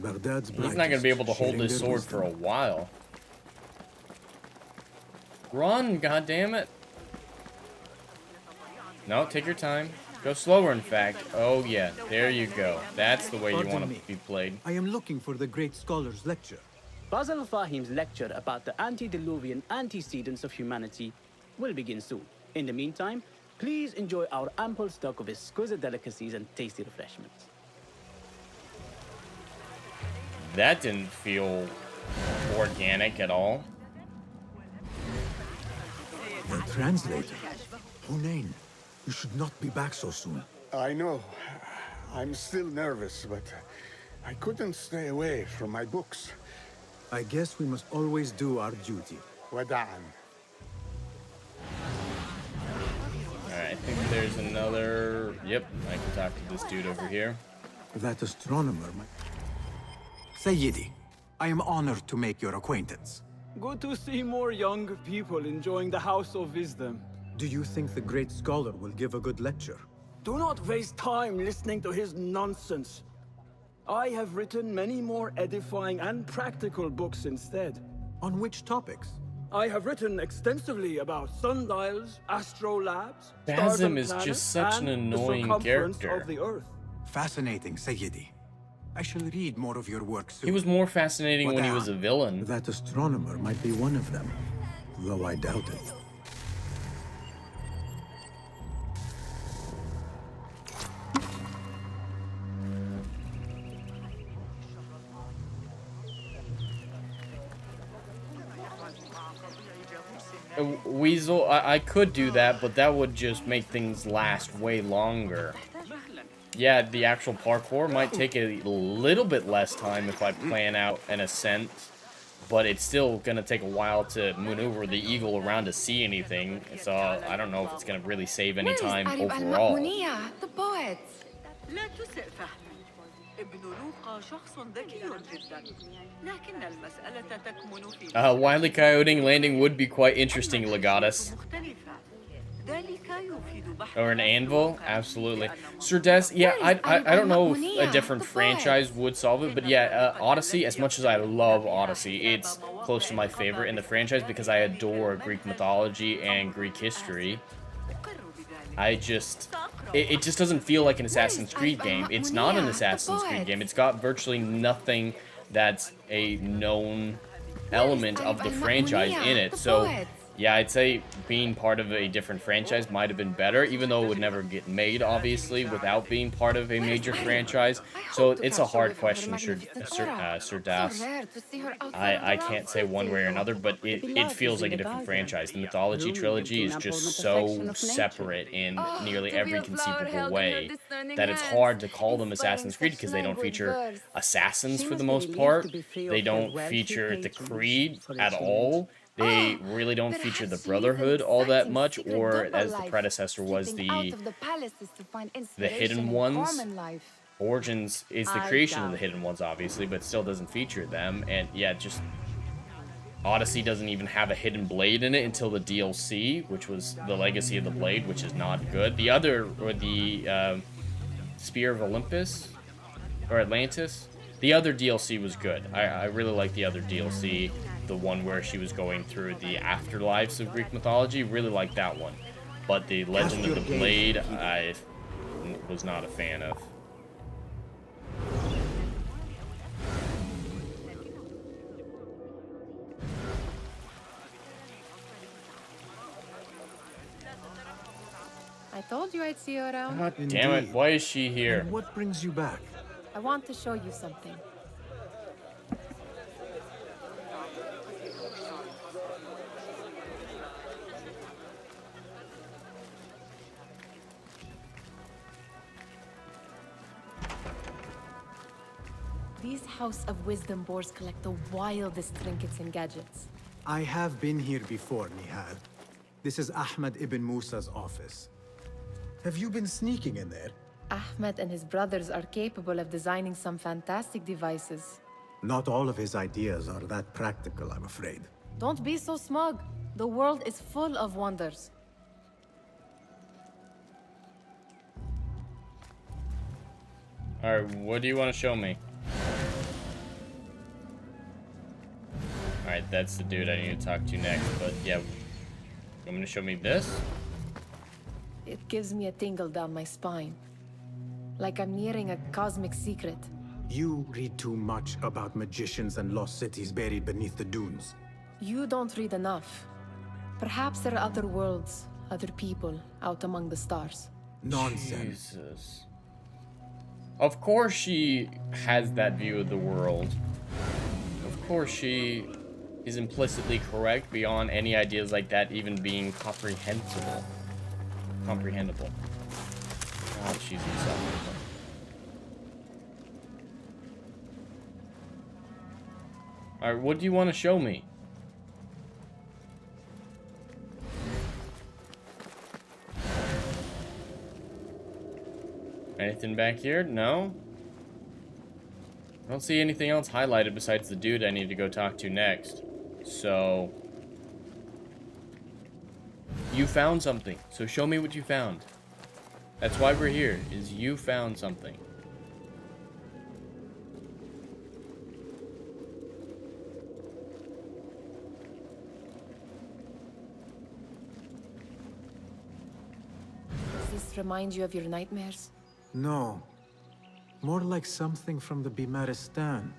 not going to be able to hold his sword for a while. Run, goddammit. No, take your time. Go slower, in fact. Oh yeah, there you go. That's the way you want to be played. I am looking for the great scholar's lecture. Basil Fahim's lecture about the antediluvian antecedents of humanity will begin soon. In the meantime, please enjoy our ample stock of exquisite delicacies and tasty refreshments. That didn't feel organic at all. The translator. Hunain, you should not be back so soon. I know. I'm still nervous, but I couldn't stay away from my books. I guess we must always do our duty. Wada'an. Alright, I think there's another... Yep, I can talk to this dude over here. That astronomer might... Sayyidi, I am honored to make your acquaintance. Good to see more young people enjoying the House of Wisdom. Do you think the great scholar will give a good lecture? Do not waste time listening to his nonsense. I have written many more edifying and practical books instead. On which topics? I have written extensively about sundials, astrolabes, Basim is just such an annoying character. Of the Earth. Fascinating, Sayyidi. I shall read more of your work soon. He was more fascinating when he was a villain. That astronomer might be one of them, though I doubt it. Weasel, I could do that, but that would just make things last way longer. Yeah, the actual parkour might take a little bit less time if I plan out an ascent, but it's still gonna take a while to maneuver the eagle around to see anything, so I don't know if it's gonna really save any time overall. The poet. Wily coyoting landing would be quite interesting, Legatus. Or an anvil? Absolutely. Sir Des, yeah, I don't know if a different franchise would solve it, but yeah, Odyssey, as much as I love Odyssey, it's close to my favorite in the franchise because I adore Greek mythology and Greek history. It just doesn't feel like an Assassin's Creed game. It's not an Assassin's Creed game. It's got virtually nothing that's a known element of the franchise in it. So, yeah, I'd say being part of a different franchise might have been better, even though it would never get made, obviously, without being part of a major franchise. So it's a hard question, Sir Das. I can't say one way or another, but it feels like a different franchise. The Mythology trilogy is just so separate in nearly every conceivable way that it's hard to call them Assassin's Creed because they don't feature assassins for the most part. They don't feature the Creed at all. They really don't feature the Brotherhood all that much, or as the predecessor was, the Hidden Ones. Origins is the creation of the Hidden Ones, obviously, but still doesn't feature them. And yeah, just Odyssey doesn't even have a hidden blade in it until the DLC, which was the Legacy of the Blade, which is not good. The other, or the Spear of Olympus, or Atlantis, the other DLC was good. I really like the other DLC. the one where she was going through the afterlives of Greek mythology. Really like that one. But the Legend of the Blade, I was not a fan of. I told you I'd see you around. God damn it, why is she here? And what brings you back? I want to show you something. These House of Wisdom boars collect the wildest trinkets and gadgets. I have been here before, Nihad. This is Ahmed ibn Musa's office. Have you been sneaking in there? Ahmed and his brothers are capable of designing some fantastic devices. Not all of his ideas are that practical, I'm afraid. Don't be so smug. The world is full of wonders. Alright, what do you want to show me? Alright, that's the dude I need to talk to next, but yeah. You want me to show me this? It gives me a tingle down my spine. Like I'm nearing a cosmic secret. You read too much about magicians and lost cities buried beneath the dunes. You don't read enough. Perhaps there are other worlds, other people, out among the stars. Nonsense. Jesus. Of course she has that view of the world. Of course she is implicitly correct beyond any ideas like that even being comprehensible. Comprehensible. God, she's insufferable. Alright, what do you want to show me? Anything back here? No? I don't see anything else highlighted besides the dude I need to go talk to next. So... you found something, so show me what you found. That's why we're here, is you found something. Does this remind you of your nightmares? No. More like something from the Bimaristan.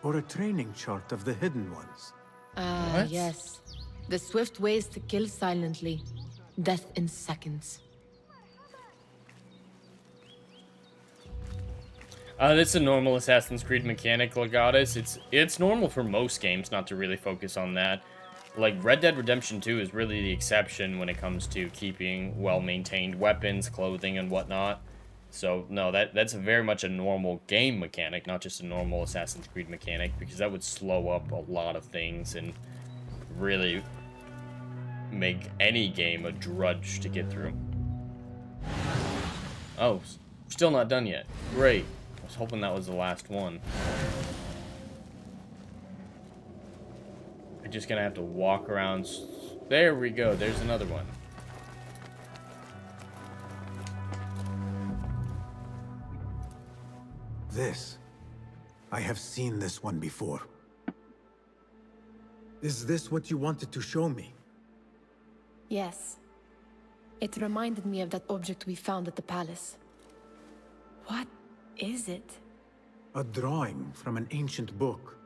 Or a training chart of the Hidden Ones. Ah, yes. The swift ways to kill silently. Death in seconds. That's a normal Assassin's Creed mechanic, Legatus. It's normal for most games not to really focus on that. Like, Red Dead Redemption 2 is really the exception when it comes to keeping well-maintained weapons, clothing, and whatnot. So, no, that's very much a normal game mechanic, not just a normal Assassin's Creed mechanic, because that would slow up a lot of things and really make any game a drudge to get through. Oh, still not done yet. Great. I was hoping that was the last one. I'm just gonna have to walk around. There we go. There's another one. This. I have seen this one before. Is this what you wanted to show me? Yes. It reminded me of that object we found at the palace. What is it? A drawing from an ancient book.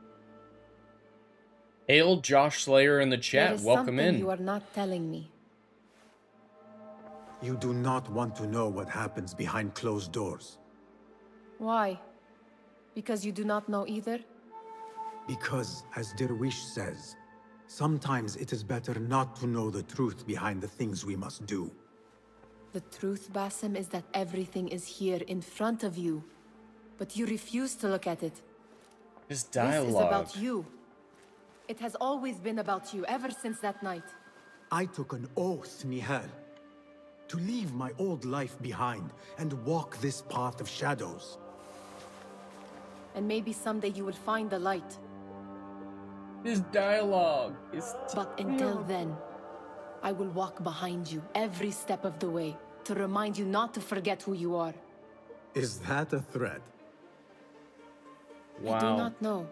Hail Josh Slayer in the chat. There is Welcome something in. You are not telling me. You do not want to know what happens behind closed doors. Why? Because you do not know either? Because, as Derwish says, sometimes it is better not to know the truth behind the things we must do. The truth, Basim, is that everything is here in front of you. But you refuse to look at it. This dialogue. This is about you. It has always been about you, ever since that night. I took an oath, Nihal, to leave my old life behind and walk this path of shadows. And maybe someday you will find the light. This dialogue is But until then, I will walk behind you every step of the way to remind you not to forget who you are. Is that a threat? Wow. I do not know.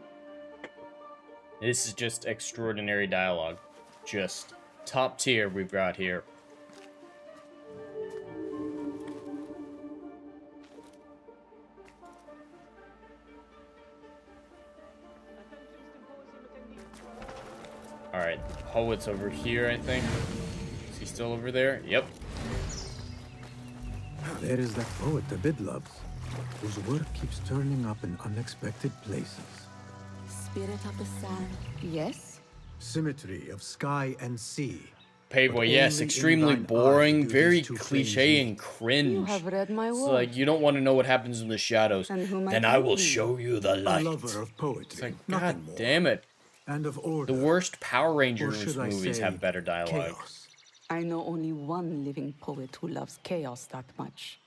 This is just extraordinary dialogue. Just top tier we've got here. Alright, the poet's over here, I think. Is he still over there? Yep. There is that poet the bid loves, whose work keeps turning up in unexpected places. Spirit of the sun. Yes? Symmetry of sky and sea. Paveway, yes, extremely boring, very cliche and cringe. You have read my It's work. like, you don't want to know what happens in the shadows. And who might Then I you will be? show you the A light. lover of poetry. It's like, nothing god more. damn it. And of order. The worst Power Or Rangers should I movies say, have better dialogue. chaos. I know only one living poet who loves chaos that much.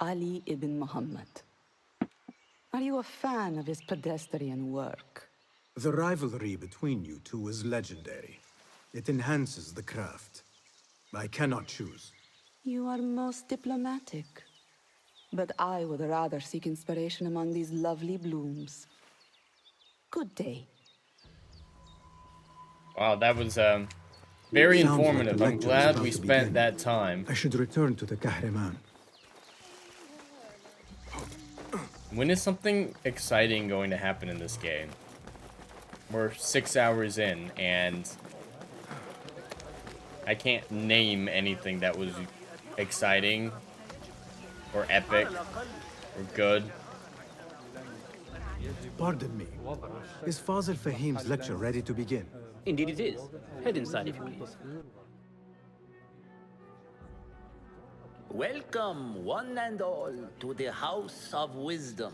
Ali ibn Muhammad. Are you a fan of his pedestrian work? The rivalry between you two is legendary. It enhances the craft. I cannot choose. You are most diplomatic. But I would rather seek inspiration among these lovely blooms. Good day. Wow, that was very Sounds like informative. the I'm lecture is glad about we to spent begin. that time. I should return to the Kahraman. When is something exciting going to happen in this game? We're 6 hours in, and I can't name anything that was exciting, or epic, or good. Pardon me. Is Fazil Fahim's lecture ready to begin? Indeed it is. Head inside if you please. Welcome, one and all, to the House of Wisdom,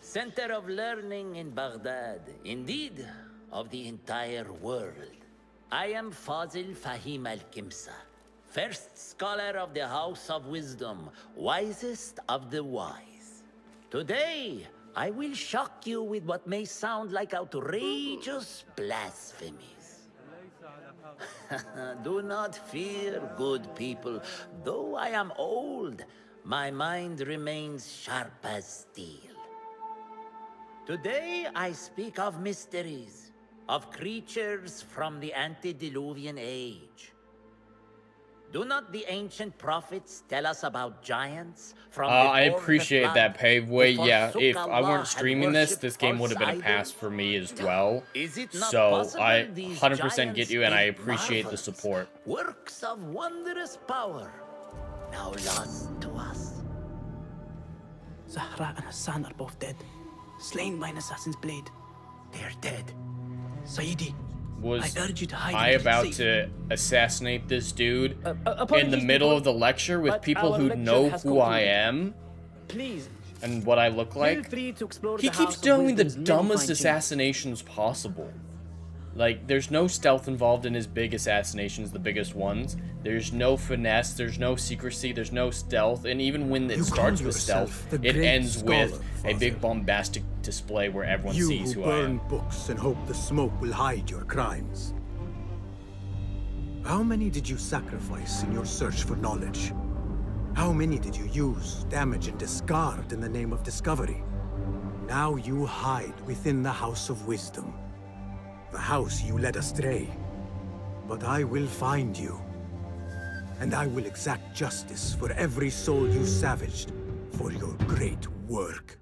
center of learning in Baghdad, indeed, of the entire world. I am Fazil Fahim al-Kimsa, first scholar of the House of Wisdom, wisest of the wise. Today, I will shock you with what may sound like outrageous blasphemies. Do not fear, good people. Though I am old, my mind remains sharp as steel. Today I speak of mysteries, of creatures from the antediluvian age. Do not the ancient prophets tell us about giants from I before the appreciate flood that, Paveway. who Yeah, forsook if I Allah weren't and streaming this, worshipped this game would have been a false pass idols? for me as well. Is it not So possible I these 100% get you, and I giants appreciate the marvels, support. Works of wondrous power, now lost to us. Zahra and Hassan are both dead, slain by an assassin's blade. They're dead. Sayyidi, Was I urge you to hide I and keep about safe. to assassinate this dude in the apologies, middle people, of the lecture with but people our who lecture know has who I concluded. am Please, and what I look feel like? free to explore He the keeps House of doing the Wisdom's many dumbest fine chambers. assassinations possible. Like, there's no stealth involved in his big assassinations, the biggest ones. There's no finesse, there's no secrecy, there's no stealth, and even when it You starts call with yourself stealth, the it great ends scholar, with a Father. big bombastic display where everyone You sees who who I am. burn books and hope the smoke will hide your crimes. How many did you sacrifice in your search for knowledge? How many did you use, damage, and discard in the name of discovery? Now you hide within the House of Wisdom. The house you led astray. But I will find you. And I will exact justice for every soul you savaged for your great work.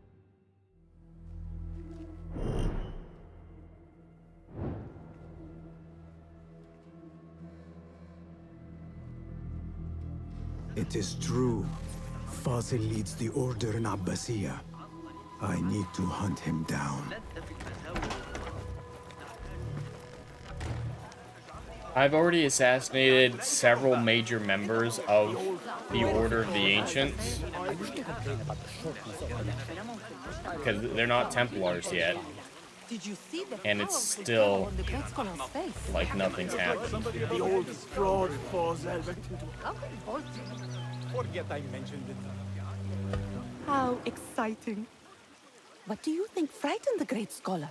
It is true. Fazil leads the order in Abbasiyah. I need to hunt him down. I've already assassinated several major members of the Order of the Ancients. Because they're not Templars yet. Did you see the And power it's of the still color on the great scholar's face? like nothing's happened. The old fraud Fazil. How can both Forget I mentioned it. How exciting. What do you think frightened the great scholar?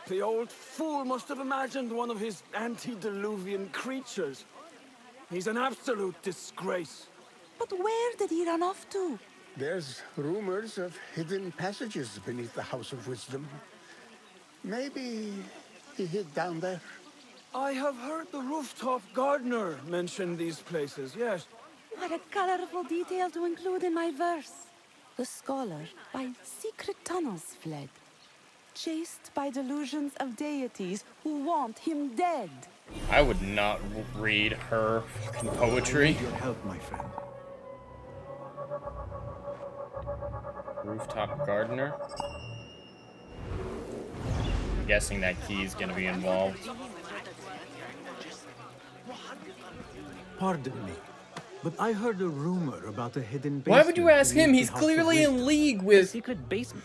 The old fool must have imagined one of his antediluvian creatures. He's an absolute disgrace. But where did he run off to? There's rumors of hidden passages beneath the House of Wisdom. Maybe he hid down there? I have heard the rooftop gardener mention these places, yes. What a colorful detail to include in my verse. The scholar by secret tunnels fled, chased by delusions of deities who want him dead. I would not read her fucking poetry. I need your help, my friend. Rooftop gardener. I'm guessing that key is gonna be involved. Pardon me, but I heard a rumor about a hidden basement. Why would you ask him? beneath He's the House of clearly in Wisdom. league with... Secret basement?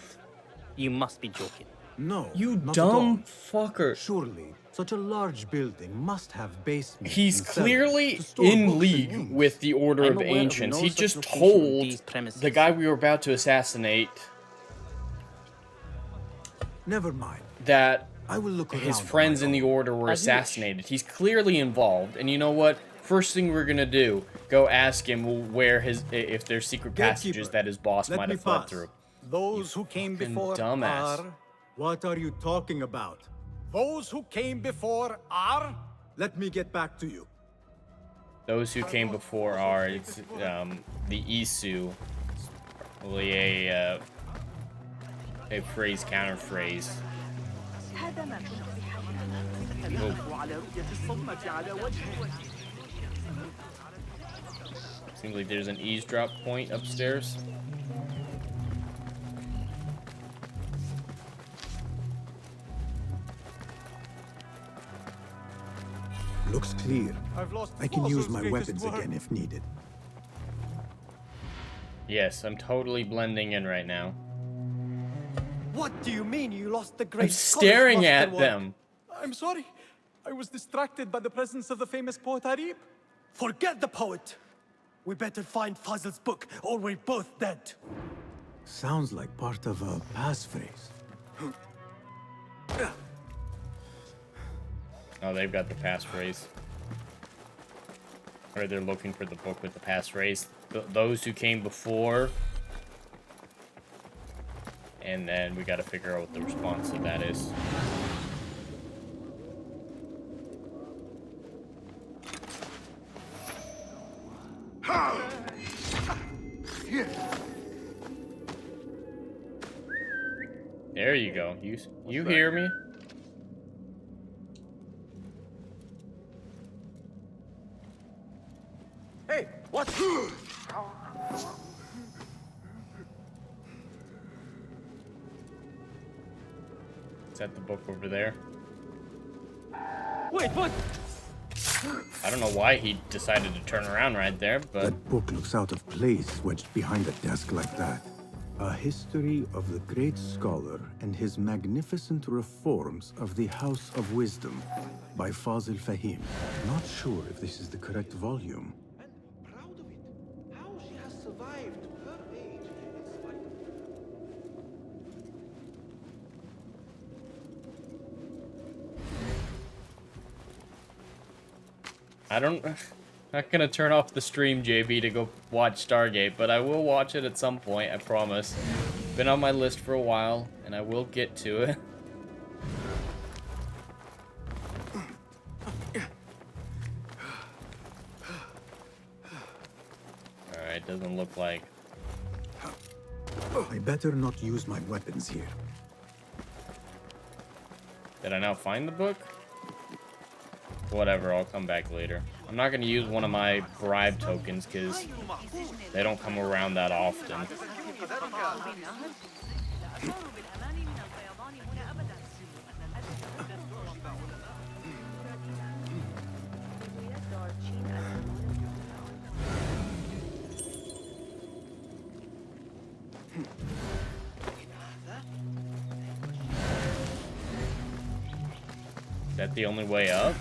You must be joking. No, You not at all. dumb fucker. Surely, such a large building must have basements. He's and cellars clearly to store books in and league news. with the Order I'm of aware of Ancients. no He such just location on told these premises. the guy we were about to assassinate Never mind. that I will look his around friends on in my the own. Order were As you wish. assassinated. He's clearly involved. And you know what? First thing we're gonna do, go ask him where his, if there's secret passages Gatekeeper, that his boss let might me have fled pass. through. Those who came fucking before dumbass. are... What are you talking about? Those who came before are... Let me get back to you. Those who came before are it's, the Isu. It's probably a phrase counter phrase. Seems like there's an eavesdrop point upstairs. Looks clear. I've lost I can use Fossil's my greatest weapons work. again if needed. Yes, I'm totally blending in right now. What do you mean you lost the I'm great staring scholar's at masterwork? them. I'm sorry. I was distracted by the presence of the famous poet Arien. Forget the poet. We better find Fazl's book, or we're both dead. Sounds like part of a passphrase. Oh, they've got the passphrase. Or they're looking for the book with the passphrase. Those who came before. And then we gotta figure out what the response to that is. There you go. You hear me? Hey, what? Is that the book over there? Wait, what? I don't know why he decided to turn around right there, but That book looks out of place wedged behind a desk like that. A history of the great scholar and his magnificent reforms of the House of Wisdom by Fazil Fahim. Not sure if this is the correct volume. Proud of it. How she has survived to her age in spite of... I don't... Not gonna turn off the stream, JB, to go watch Stargate, but I will watch it at some point, I promise. Been on my list for a while, and I will get to it. Alright, doesn't look like... I better not use my weapons here. Did I now find the book? Whatever, I'll come back later. I'm not gonna use one of my bribe tokens, because they don't come around that often. Is that the only way up?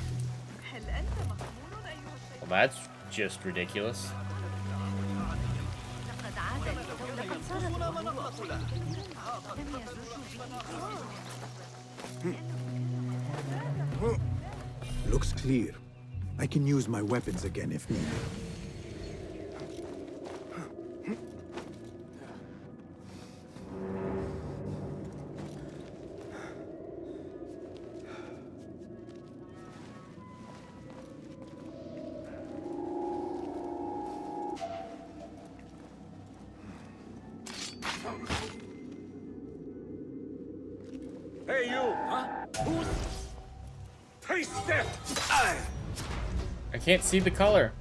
Well, that's just ridiculous. Looks clear. I can use my weapons again if needed. Hey, you! Huh? Who's... Taste it! I can't see the color.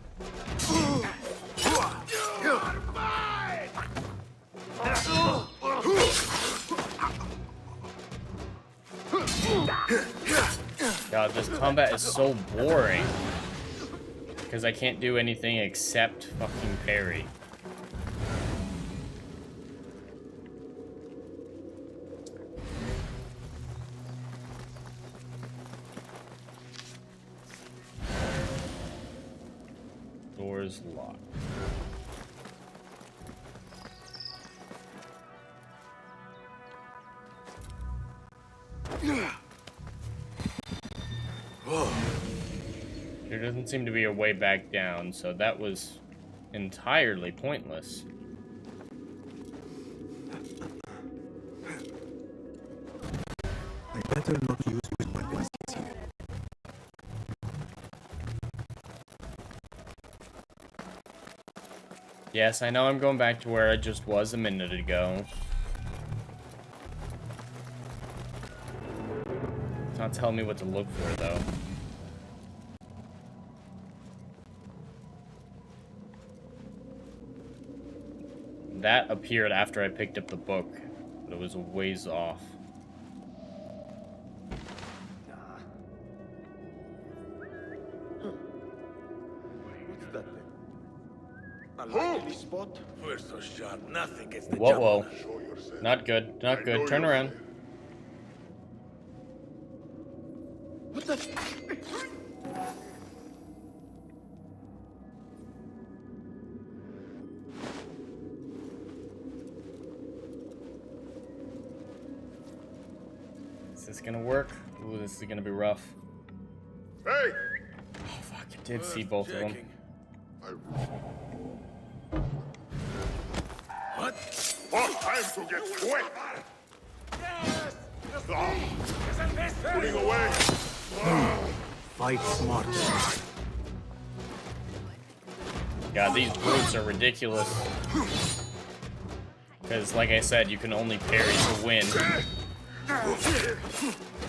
God, this combat is so boring. Because I can't do anything except fucking parry. Doors locked. There doesn't seem to be a way back down, so that was entirely pointless. I better not use my weapons here. Yes, I know I'm going back to where I just was a minute ago. It's not telling me what to look for, though. That appeared after I picked up the book, but it was a ways off. What's that thing? A likely spot? First so sharp, nothing gets the Whoa, jump whoa. on us. Show yourself. Not good, not good. Turn around. What the? Is this gonna work? Ooh, this is gonna be rough. Hey! Oh, fuck, I did see both of them. What? Oh, time to get wet! Putting away! Fight smart. God, these brutes are ridiculous. Because, like I said, you can only parry to win.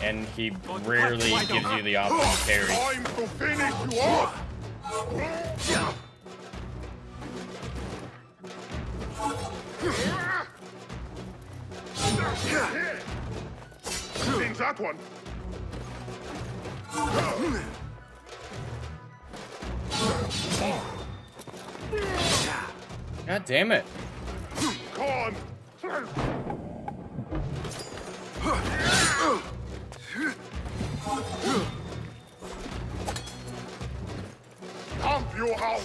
And he rarely gives you the option to parry. Time to finish you off! Hitting that one! God damn it. Come on! Pump you out!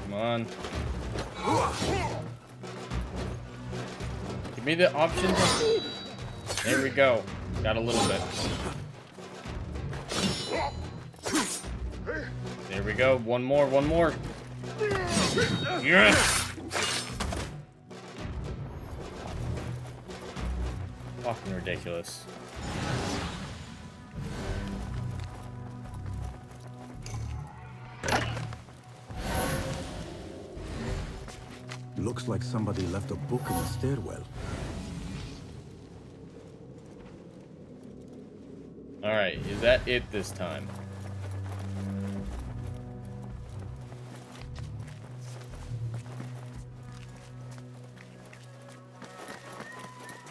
Come on. Give me the option. There we go. Got a little bit. There we go. One more, one more. Yes! Fucking ridiculous. Looks like somebody left a book in the stairwell. Alright, is that it this time?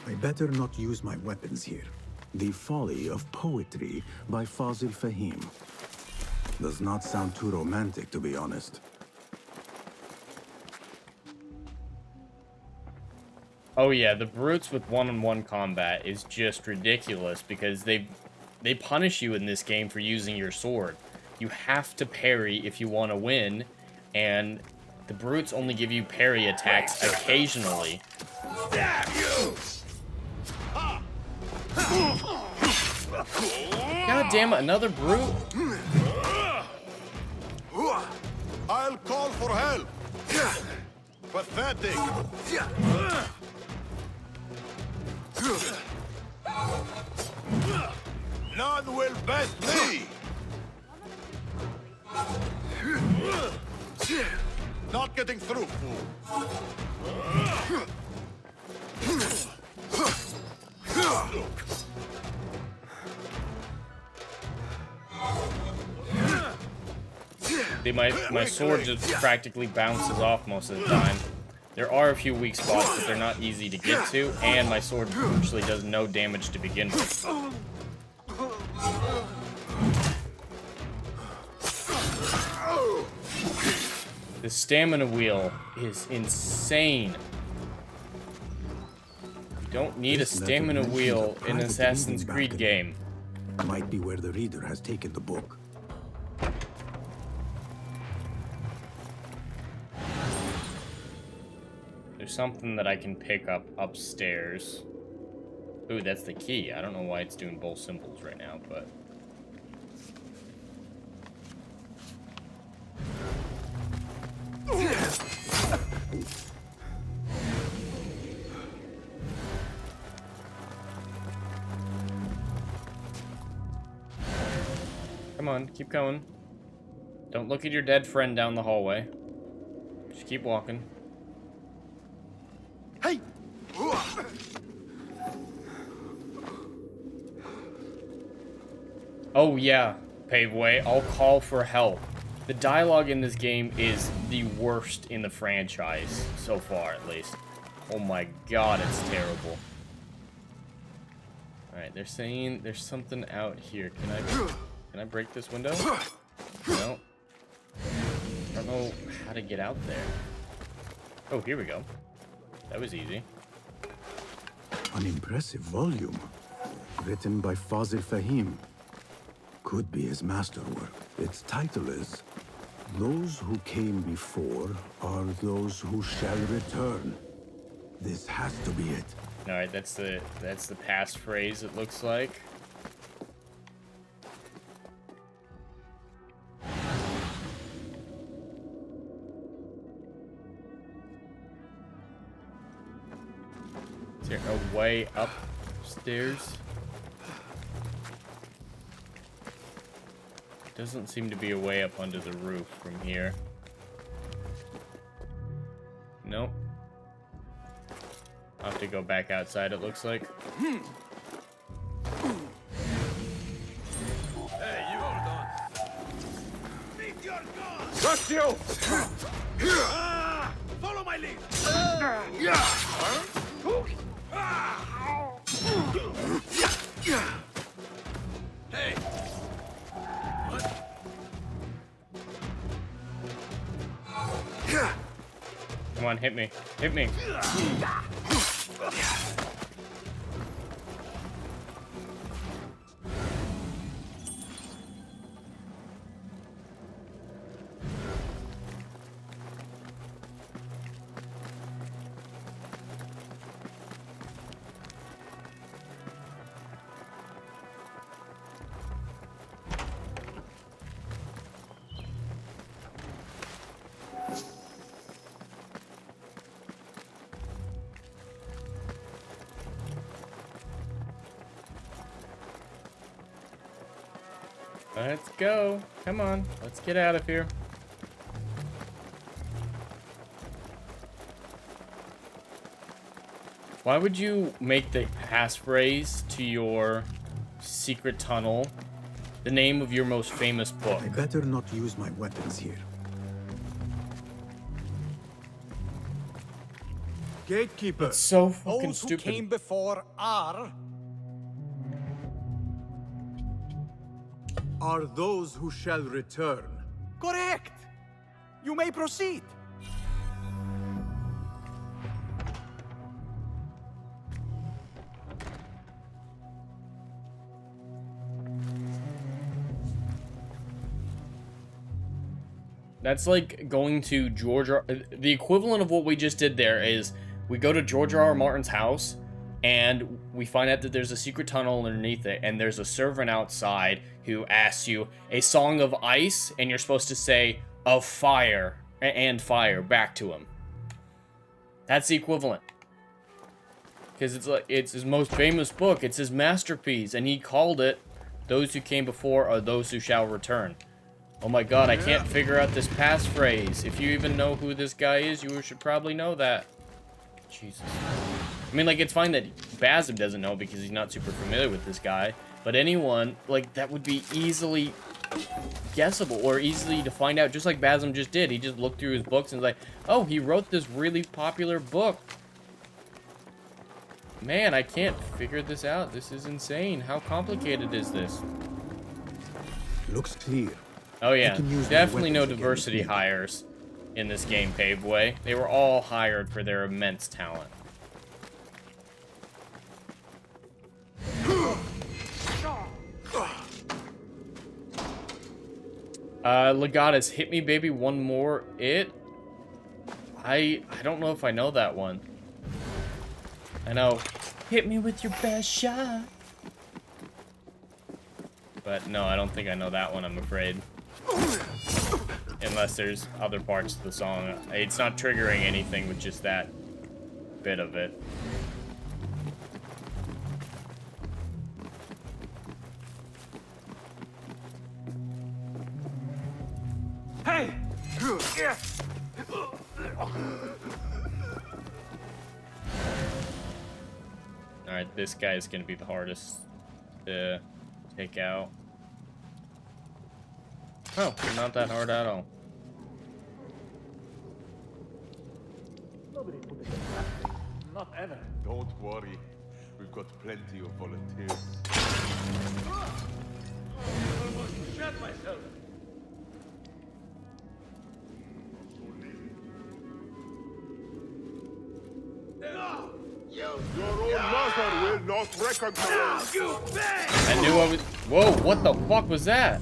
I better not use my weapons here. The Folly of Poetry by Fazil Fahim. Does not sound too romantic, to be honest. Oh yeah, the brutes with one-on-one combat is just ridiculous because they punish you in this game for using your sword. You have to parry if you want to win, and the brutes only give you parry attacks occasionally. Damn you! God damn it, another brute? I'll call for help! Pathetic! None will best me! Not getting through. See, my sword just practically bounces off most of the time. There are a few weak spots, but they're not easy to get to, and my sword actually does no damage to begin with. The stamina wheel is insane. You don't need a stamina wheel in an Assassin's Creed game. Might be where the reader has taken the book. There's something that I can pick up upstairs. Ooh, that's the key. I don't know why it's doing both symbols right now, but... Come on, keep going. Don't look at your dead friend down the hallway. Just keep walking. Hey! Oh yeah, Paveway, I'll call for help. The dialogue in this game is the worst in the franchise, so far at least. Oh my god, it's terrible. Alright, they're saying there's something out here. Can I break this window? No. I don't know how to get out there. Oh, here we go. That was easy. An impressive volume. Written by Fazil Fahim. Could be his masterwork. Its title is Those Who Came Before Are Those Who Shall Return. This has to be it. Alright, that's the passphrase, it looks like. Is there a way upstairs? Doesn't seem to be a way up under the roof from here. Nope. I'll have to go back outside, it looks like. Hey, you hold on. Meet your god! Got you! Follow my lead! Hey! Come on, hit me. Hit me. Let's go. Come on. Let's get out of here. Why would you make the passphrase to your secret tunnel the name of your most famous book? I better not use my weapons here. Gatekeeper. It's so fucking Those stupid. who came before are those who shall return. correct. You may proceed. That's like going to George R. The equivalent of what we just did there is we go to George R. Martin's house and we find out that there's a secret tunnel underneath it and there's a servant outside who asks you a song of ice and you're supposed to say of fire and fire back to him. That's the equivalent. Because it's like it's his most famous book, it's his masterpiece, and he called it Those Who Came Before Are Those Who Shall Return. Oh my god, I can't figure out this passphrase. If you even know who this guy is, you should probably know that. Jesus. I mean, like, it's fine that Basim doesn't know because he's not super familiar with this guy. But anyone, like, that would be easily guessable or easily to find out, just like Basim just did. He just looked through his books and was like, oh, he wrote this really popular book. Man, I can't figure this out. This is insane. How complicated is this? Looks clear. Oh yeah, I can use my definitely no weapons again diversity if needed. hires in this game, Paveway. They were all hired for their immense talent. Legatus, hit me baby one more. I don't know if I know that one. I know, hit me with your best shot. But no, I don't think I know that one, I'm afraid. Unless there's other parts of the song. It's not triggering anything with just that bit of it. Hey! Alright, this guy is gonna be the hardest to take out. Oh, not that hard at all. Nobody put it in that. Not ever. Don't worry. We've got plenty of volunteers. I almost shot myself. Your own mother will not recognize you. I knew I was. Whoa, what the fuck was that?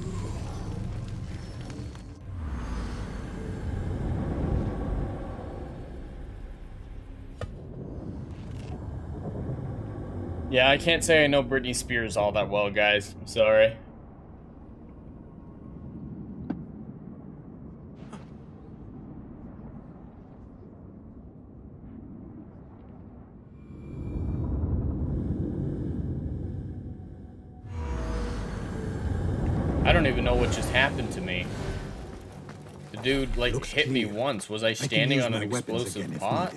Yeah, I can't say I know Britney Spears all that well, guys. I'm sorry. I don't even know what just happened to me. The dude, like, hit me once. Was I standing on an explosive pot?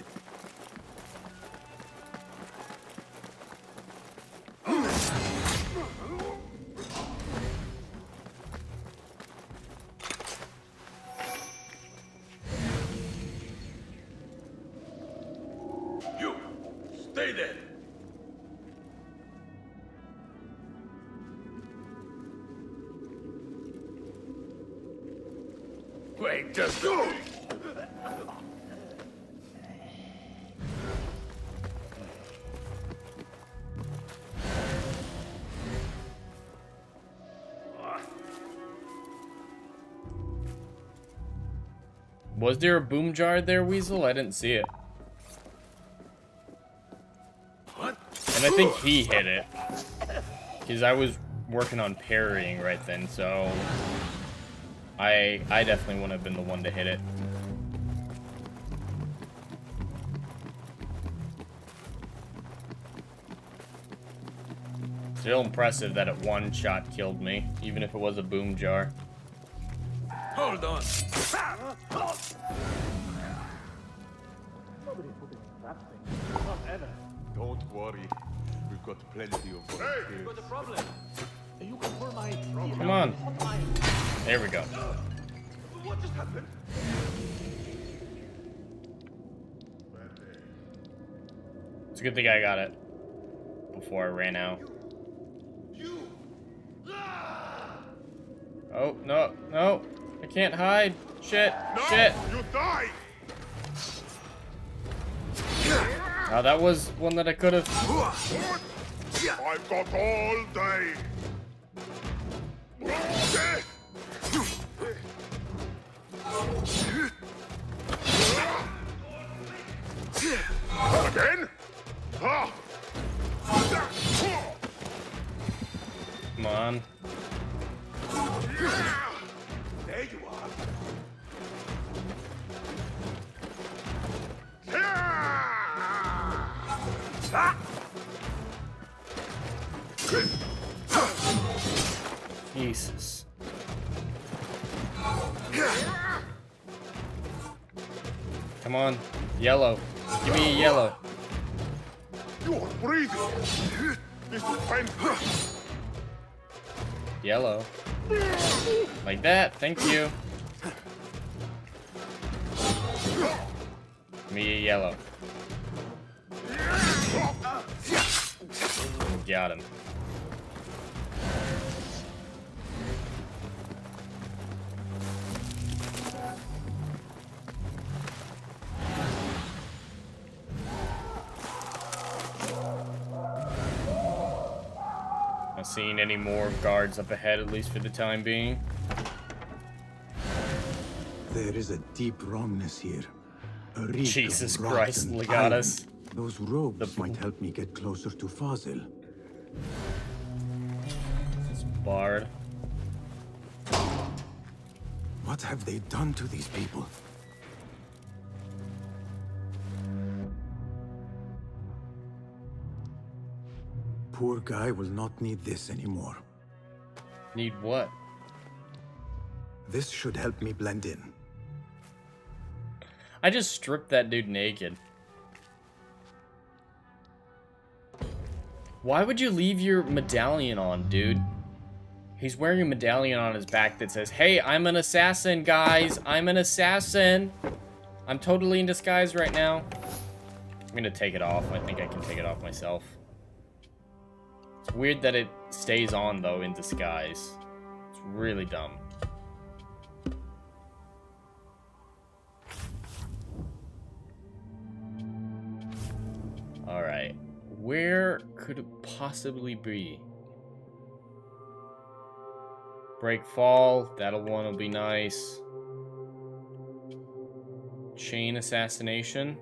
You, stay there. Wait, just go. Was there a boom jar there, Weasel? I didn't see it. What? And I think he hit it. Because I was working on parrying right then, so... I definitely wouldn't have been the one to hit it. Still impressive that it one shot killed me, even if it was a boom jar. Hold on. Nobody put it in that thing. Not ever. Don't worry. We've got plenty of volunteers. Hey, got a problem. You can pull my... Come on. There we go. What just happened? It's a good thing I got it before I ran out. Oh, no, no. I can't hide. Shit, shit. You die! Oh, that was one that I could have. I've got all day. Again? Come on. There you are. Jesus. Come on, yellow. Give me a yellow. You're breathing. This is painful. Yellow. Like that, thank you. Give me a yellow. Got him. Not seeing any more guards up ahead, at least for the time being. There is a deep wrongness here. A reek Jesus of rot Christ, and Legatus. iron. Those robes might help me get closer to Fazil. This is Bard. What have they done to these people? Poor guy will not need this anymore. Need what? This should help me blend in. I just stripped that dude naked. Why would you leave your medallion on, dude? He's wearing a medallion on his back that says, "Hey, I'm an assassin, guys. I'm an assassin. I'm totally in disguise right now." I'm gonna take it off. I think I can take it off myself. It's weird that it stays on, though, in disguise. It's really dumb. Alright. Where could it possibly be? Break fall. That'll one will be nice. Chain assassination.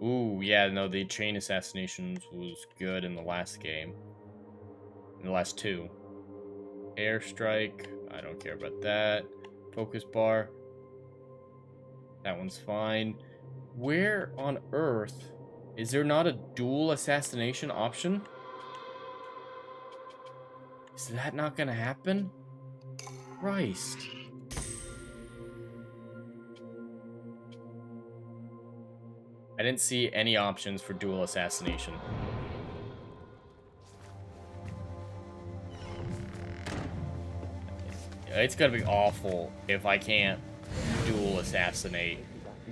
Ooh, yeah, no, the chain assassinations was good in the last game. In the last two. Airstrike. I don't care about that. Focus bar. That one's fine. Where on earth is there not a dual assassination option? Is that not gonna happen? Christ. I didn't see any options for dual assassination. It's gonna be awful if I can't dual assassinate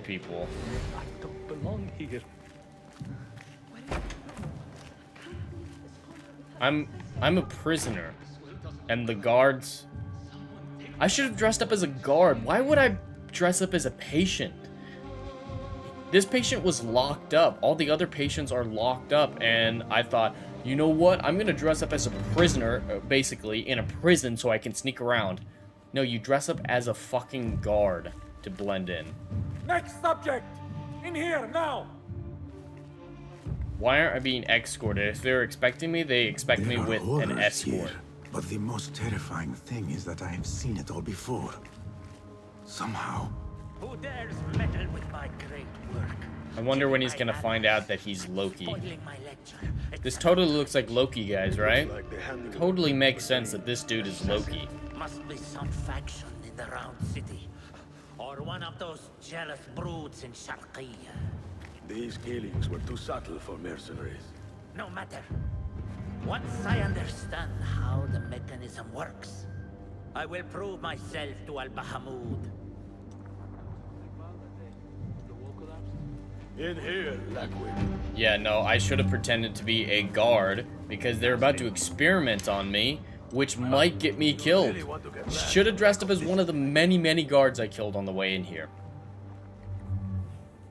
people. I don't belong here. I'm a prisoner, and the guards. I should have dressed up as a guard. Why would I dress up as a patient? This patient was locked up. All the other patients are locked up, and I thought, you know what? I'm gonna dress up as a prisoner, basically, in a prison so I can sneak around. No, you dress up as a fucking guard to blend in. Next subject! In here, now! Why aren't I being escorted? If they're expecting me, they expect me with an escort. Here, but the most terrifying thing is that I have seen it all before. Somehow. Who dares meddle with my great work? I wonder when he's gonna find out that he's Loki. This totally looks like Loki, guys, right? Totally makes sense that this dude is Loki. Must be some faction in the Round City. Or one of those jealous broods in Sharqiyya. These killings were too subtle for mercenaries. No matter. Once I understand how the mechanism works, I will prove myself to Al-Bahamud. In here, Lackwin. Yeah, no, I should have pretended to be a guard because they're about to experiment on me, which might get me killed. Should have dressed up as one of the many, many guards I killed on the way in here.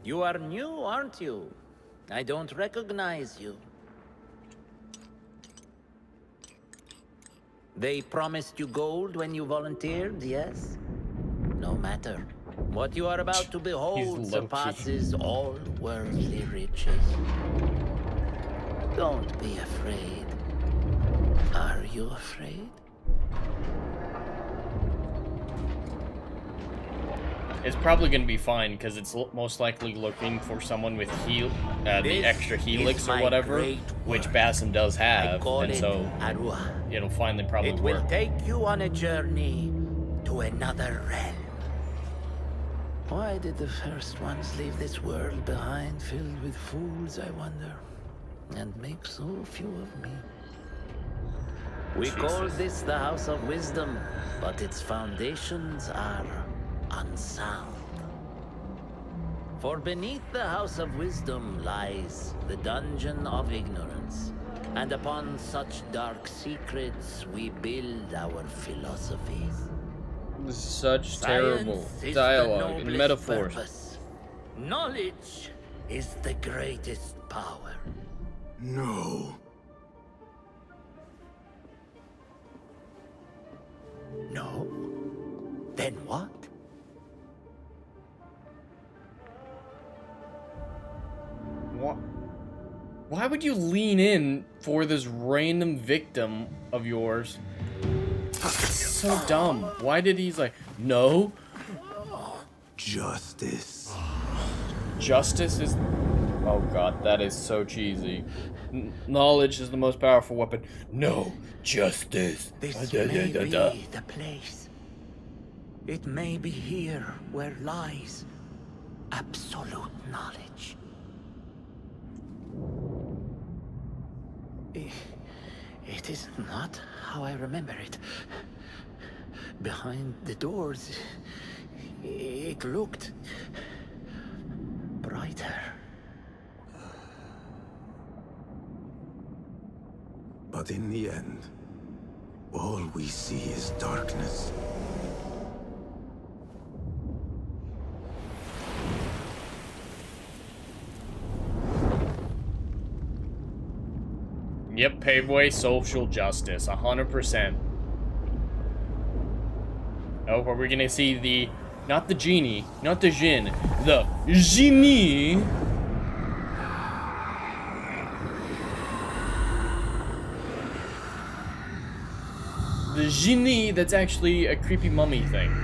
You are new, aren't you? I don't recognize you. They promised you gold when you volunteered, yes? No matter. What you are about to behold surpasses all worldly riches. Don't be afraid. Are you afraid? It's probably going to be fine because it's most likely looking for someone with the extra helix or whatever, which Basim does have, and so it'll finally probably work. It will take you on a journey to another realm. Why did the first ones leave this world behind filled with fools, I wonder, and make so few of me? We call this the House of Wisdom, but its foundations are unsound. For beneath the House of Wisdom lies the Dungeon of Ignorance, and upon such dark secrets we build our philosophies. Such terrible dialogue and metaphors. Purpose. Knowledge is the greatest power. No. No? Then what? What? Why would you lean in for this random victim of yours? It's so dumb. Why did he's like, no? Justice. Justice is... Oh god, that is so cheesy. Knowledge is the most powerful weapon. No, justice. This may be the place. It may be here where lies absolute knowledge. It is not how I remember it. Behind the doors, it looked brighter. But in the end, all we see is darkness. Yep, pave way, social justice, 100%. Oh, are we gonna see the, not the genie, not the djinn, the genie? The genie that's actually a creepy mummy thing.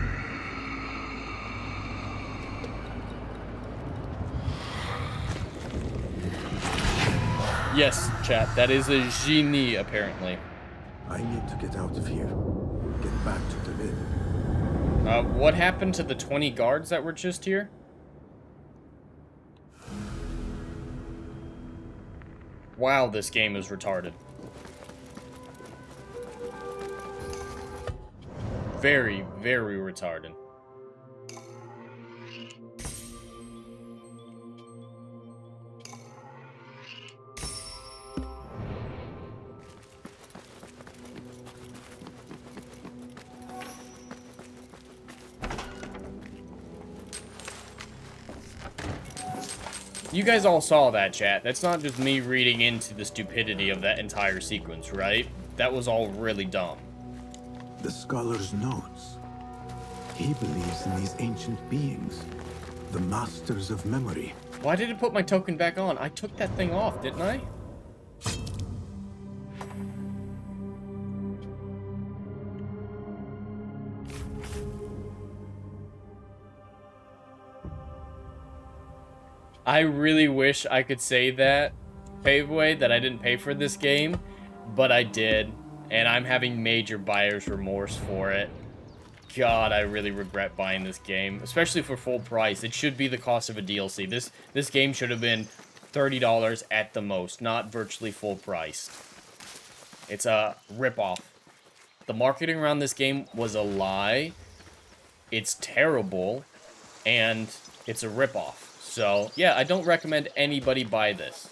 Yes, chat, that is a genie, apparently. I need to get out of here. Get back to the inn. What happened to the 20 guards that were just here? Wow, this game is retarded. Very, very retarded. You guys all saw that, chat. That's not just me reading into the stupidity of that entire sequence, right? That was all really dumb. The scholar's notes. He believes in these ancient beings, the masters of memory. Why did it put my token back on? I took that thing off, didn't I? I really wish I could say that, Paveway, that I didn't pay for this game, but I did, and I'm having major buyer's remorse for it. God, I really regret buying this game, especially for full price. It should be the cost of a DLC. This game should have been $30 at the most, not virtually full price. It's a ripoff. The marketing around this game was a lie. It's terrible, and it's a ripoff. So, yeah, I don't recommend anybody buy this.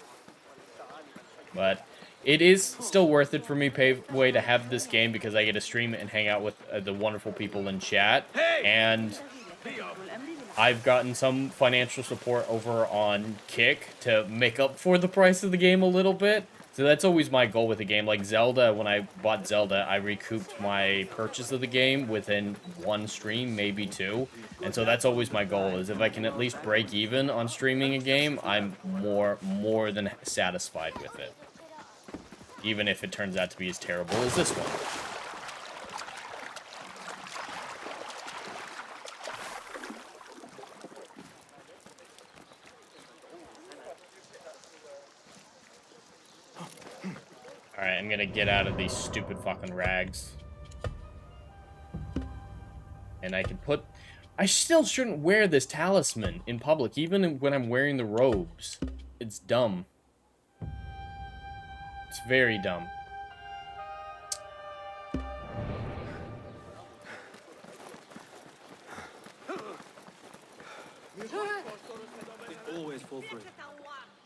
But it is still worth it for me, Paveway, to have this game because I get to stream it and hang out with the wonderful people in chat. And I've gotten some financial support over on Kick to make up for the price of the game a little bit. So that's always my goal with a game. Like Zelda, when I bought Zelda, I recouped my purchase of the game within one stream, maybe two. And so that's always my goal, is if I can at least break even on streaming a game, I'm more than satisfied with it. Even if it turns out to be as terrible as this one. Alright, I'm gonna get out of these stupid fucking rags. And I can put... I still shouldn't wear this talisman in public, even when I'm wearing the robes. It's dumb. It's very dumb. They always fall for it.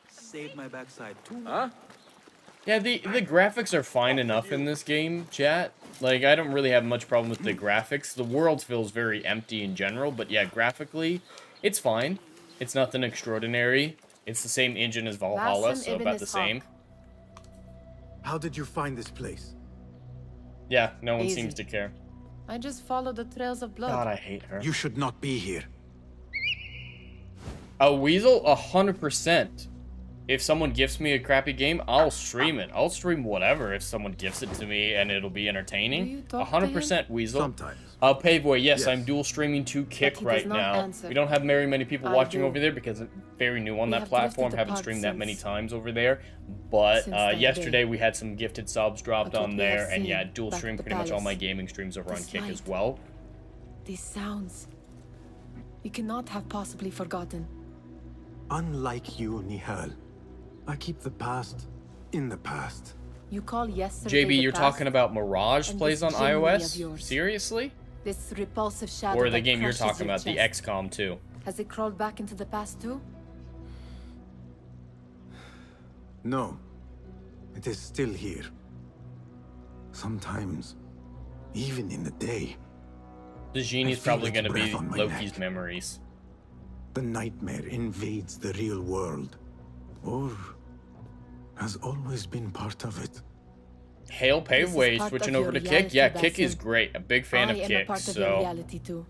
Saved my backside too. Huh? Yeah, the graphics are fine enough in this game, chat. Like, I don't really have much problem with the graphics. The world feels very empty in general, but yeah, graphically, it's fine. It's nothing extraordinary. It's the same engine as Valhalla, so about the same. How did you find this place? Yeah, no one Easy. seems to care. I just followed the trails of blood. God, I hate her. You should not be here. A weasel? 100%. If someone gifts me a crappy game, I'll stream it. I'll stream whatever if someone gifts it to me and it'll be entertaining. 100% weasel. Sometimes. Paveway, yes, Yes. I'm dual streaming to Kick right now. answer. We don't have very many people I watching do. over there because I'm very new on We that have platform. drifted Haven't apart streamed that many since- times over there. But since that yesterday day. we had some gifted subs dropped But what on we have there. And seen yeah, dual back stream at the pretty much all my palace. gaming streams over on This Kick night. as well. These sounds. You cannot have possibly forgotten. Unlike you, Nihal, I keep the past in the past. You call yesterday JB, the you're past, talking about Mirage and plays this on memory of iOS? yours. Seriously? This repulsive shadow Or the that game you're crushes talking your about, the chest. XCOM 2? Has it crawled back into the past too? No, it is still here. Sometimes, even in the day, The genie's I feel probably its going to be breath on my Loki's neck. memories. the nightmare invades the real world. Or has always been part of it. Hail This is Paveway part switching of over to your Kick. Yeah, reality, Kick is Basim. great. A big fan of I am a Kick, part of your so... reality too.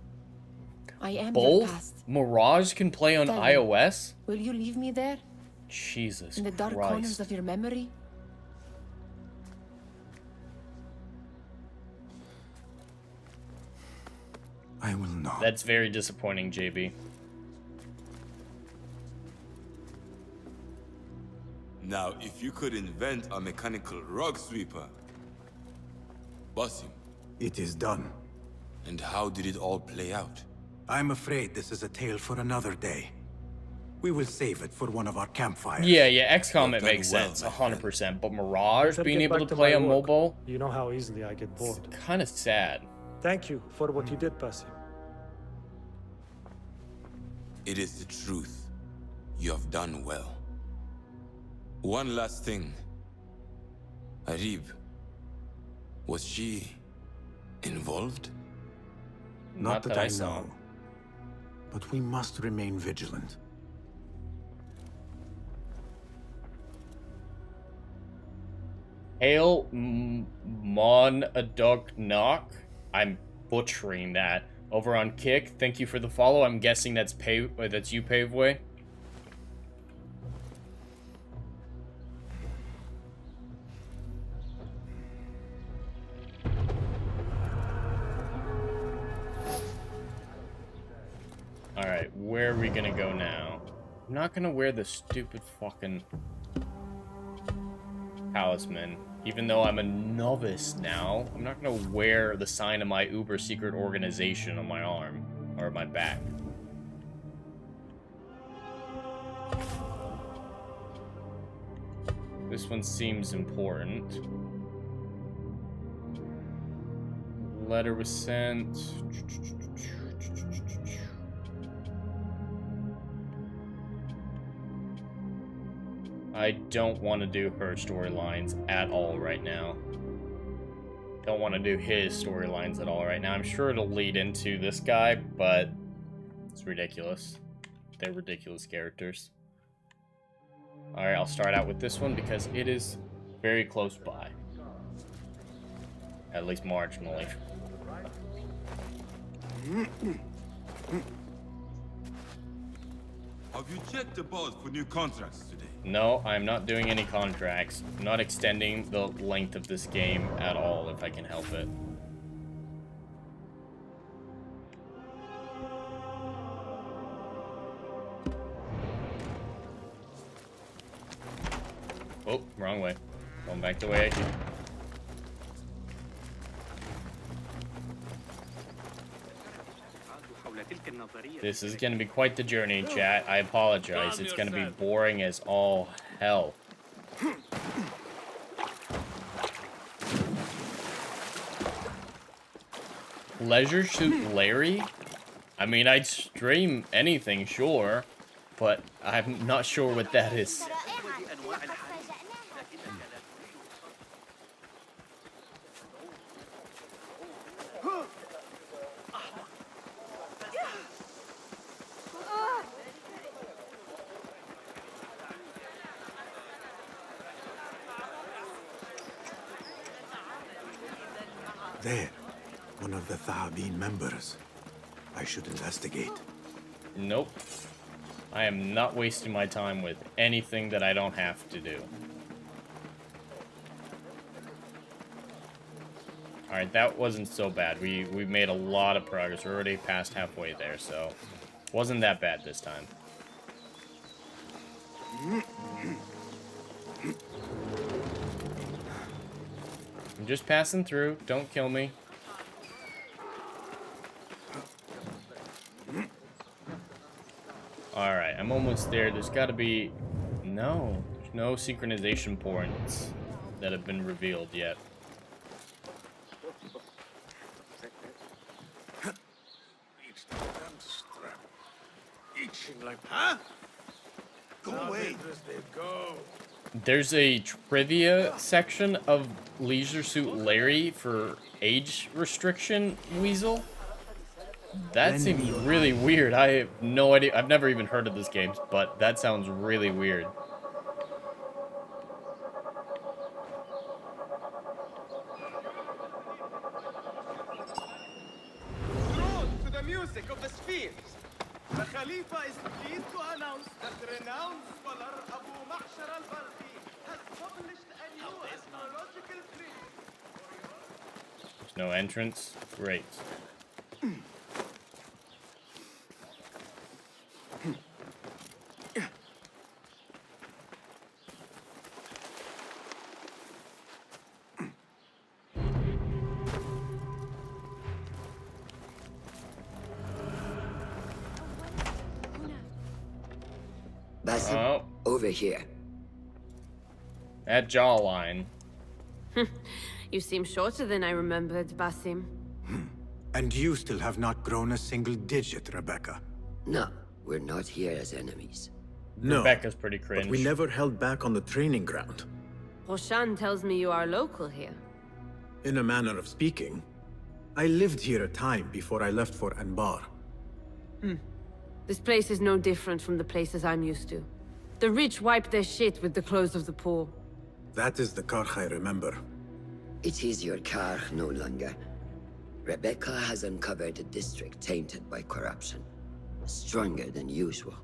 I am your Both? past. Mirage can play on Tell me, iOS? Will you leave me there? Jesus In the dark corners Christ. of your memory? I will not. That's very disappointing, JB. Now, if you could invent a mechanical rug sweeper. Basim, It is done. and how did it all play out? I'm afraid this is a tale for another day. We will save it for one of our campfires. Yeah, XCOM it Well makes done, sense, my 100%. But Mirage Better being get able back to play my on work. mobile, You know how easily I get bored. kind of sad. Thank you for what you did, Basim. It is the truth. You have done well. One last thing. Arib, was she involved? Not that I know. But we must remain vigilant. Hail Mon Adok Knock. I'm butchering that. Over on Kick, thank you for the follow. I'm guessing that's that's you, Paveway. Alright, where are we gonna go now? I'm not gonna wear the stupid fucking talisman. Even though I'm a novice now, I'm not gonna wear the sign of my uber secret organization on my arm or my back. This one seems important. Letter was sent. I don't want to do her storylines at all right now. Don't want to do his storylines at all right now. I'm sure it'll lead into this guy, but it's ridiculous. They're ridiculous characters. Alright, I'll start out with this one because it is very close by. At least marginally. Have you checked the boss for new contracts today? No, I'm not doing any contracts. I'm not extending the length of this game at all if I can help it. Oh, wrong way. Going back the way I came. This is gonna be quite the journey, chat. I apologize. It's gonna be boring as all hell. Leisure Suit Larry? I mean, I'd stream anything, sure, but I'm not sure what that is. There, one of the Thahabin members. I should investigate. Nope. I am not wasting my time with anything that I don't have to do. Alright, that wasn't so bad. We made a lot of progress. We're already past halfway there, so wasn't that bad this time. I'm just passing through. Don't kill me. Alright, I'm almost there. There's got to be... No. There's no synchronization points that have been revealed yet. Huh? Go away. There's a trivia section of Leisure Suit Larry for age restriction, Weasel. That seems really weird. I have no idea. I've never even heard of this game, but that sounds really weird. To the music of the spheres. The Khalifa is pleased to announce that renowned scholar Abu Ma'shar al-Balkhi has published a new astrological treatise. There's no entrance. Great. Basim, over here. That jawline. You seem shorter than I remembered, Basim. And you still have not grown a single digit, Rebecca. No, we're not here as enemies. No, Rebecca's pretty cringe. but we never held back on the training ground. Roshan tells me you are local here. In a manner of speaking. I lived here a time before I left for Anbar. This place is no different from the places I'm used to. The rich wipe their shit with the clothes of the poor. That is the Karch I remember. It is your Karch no longer. Rebecca has uncovered a district tainted by corruption. Stronger than usual.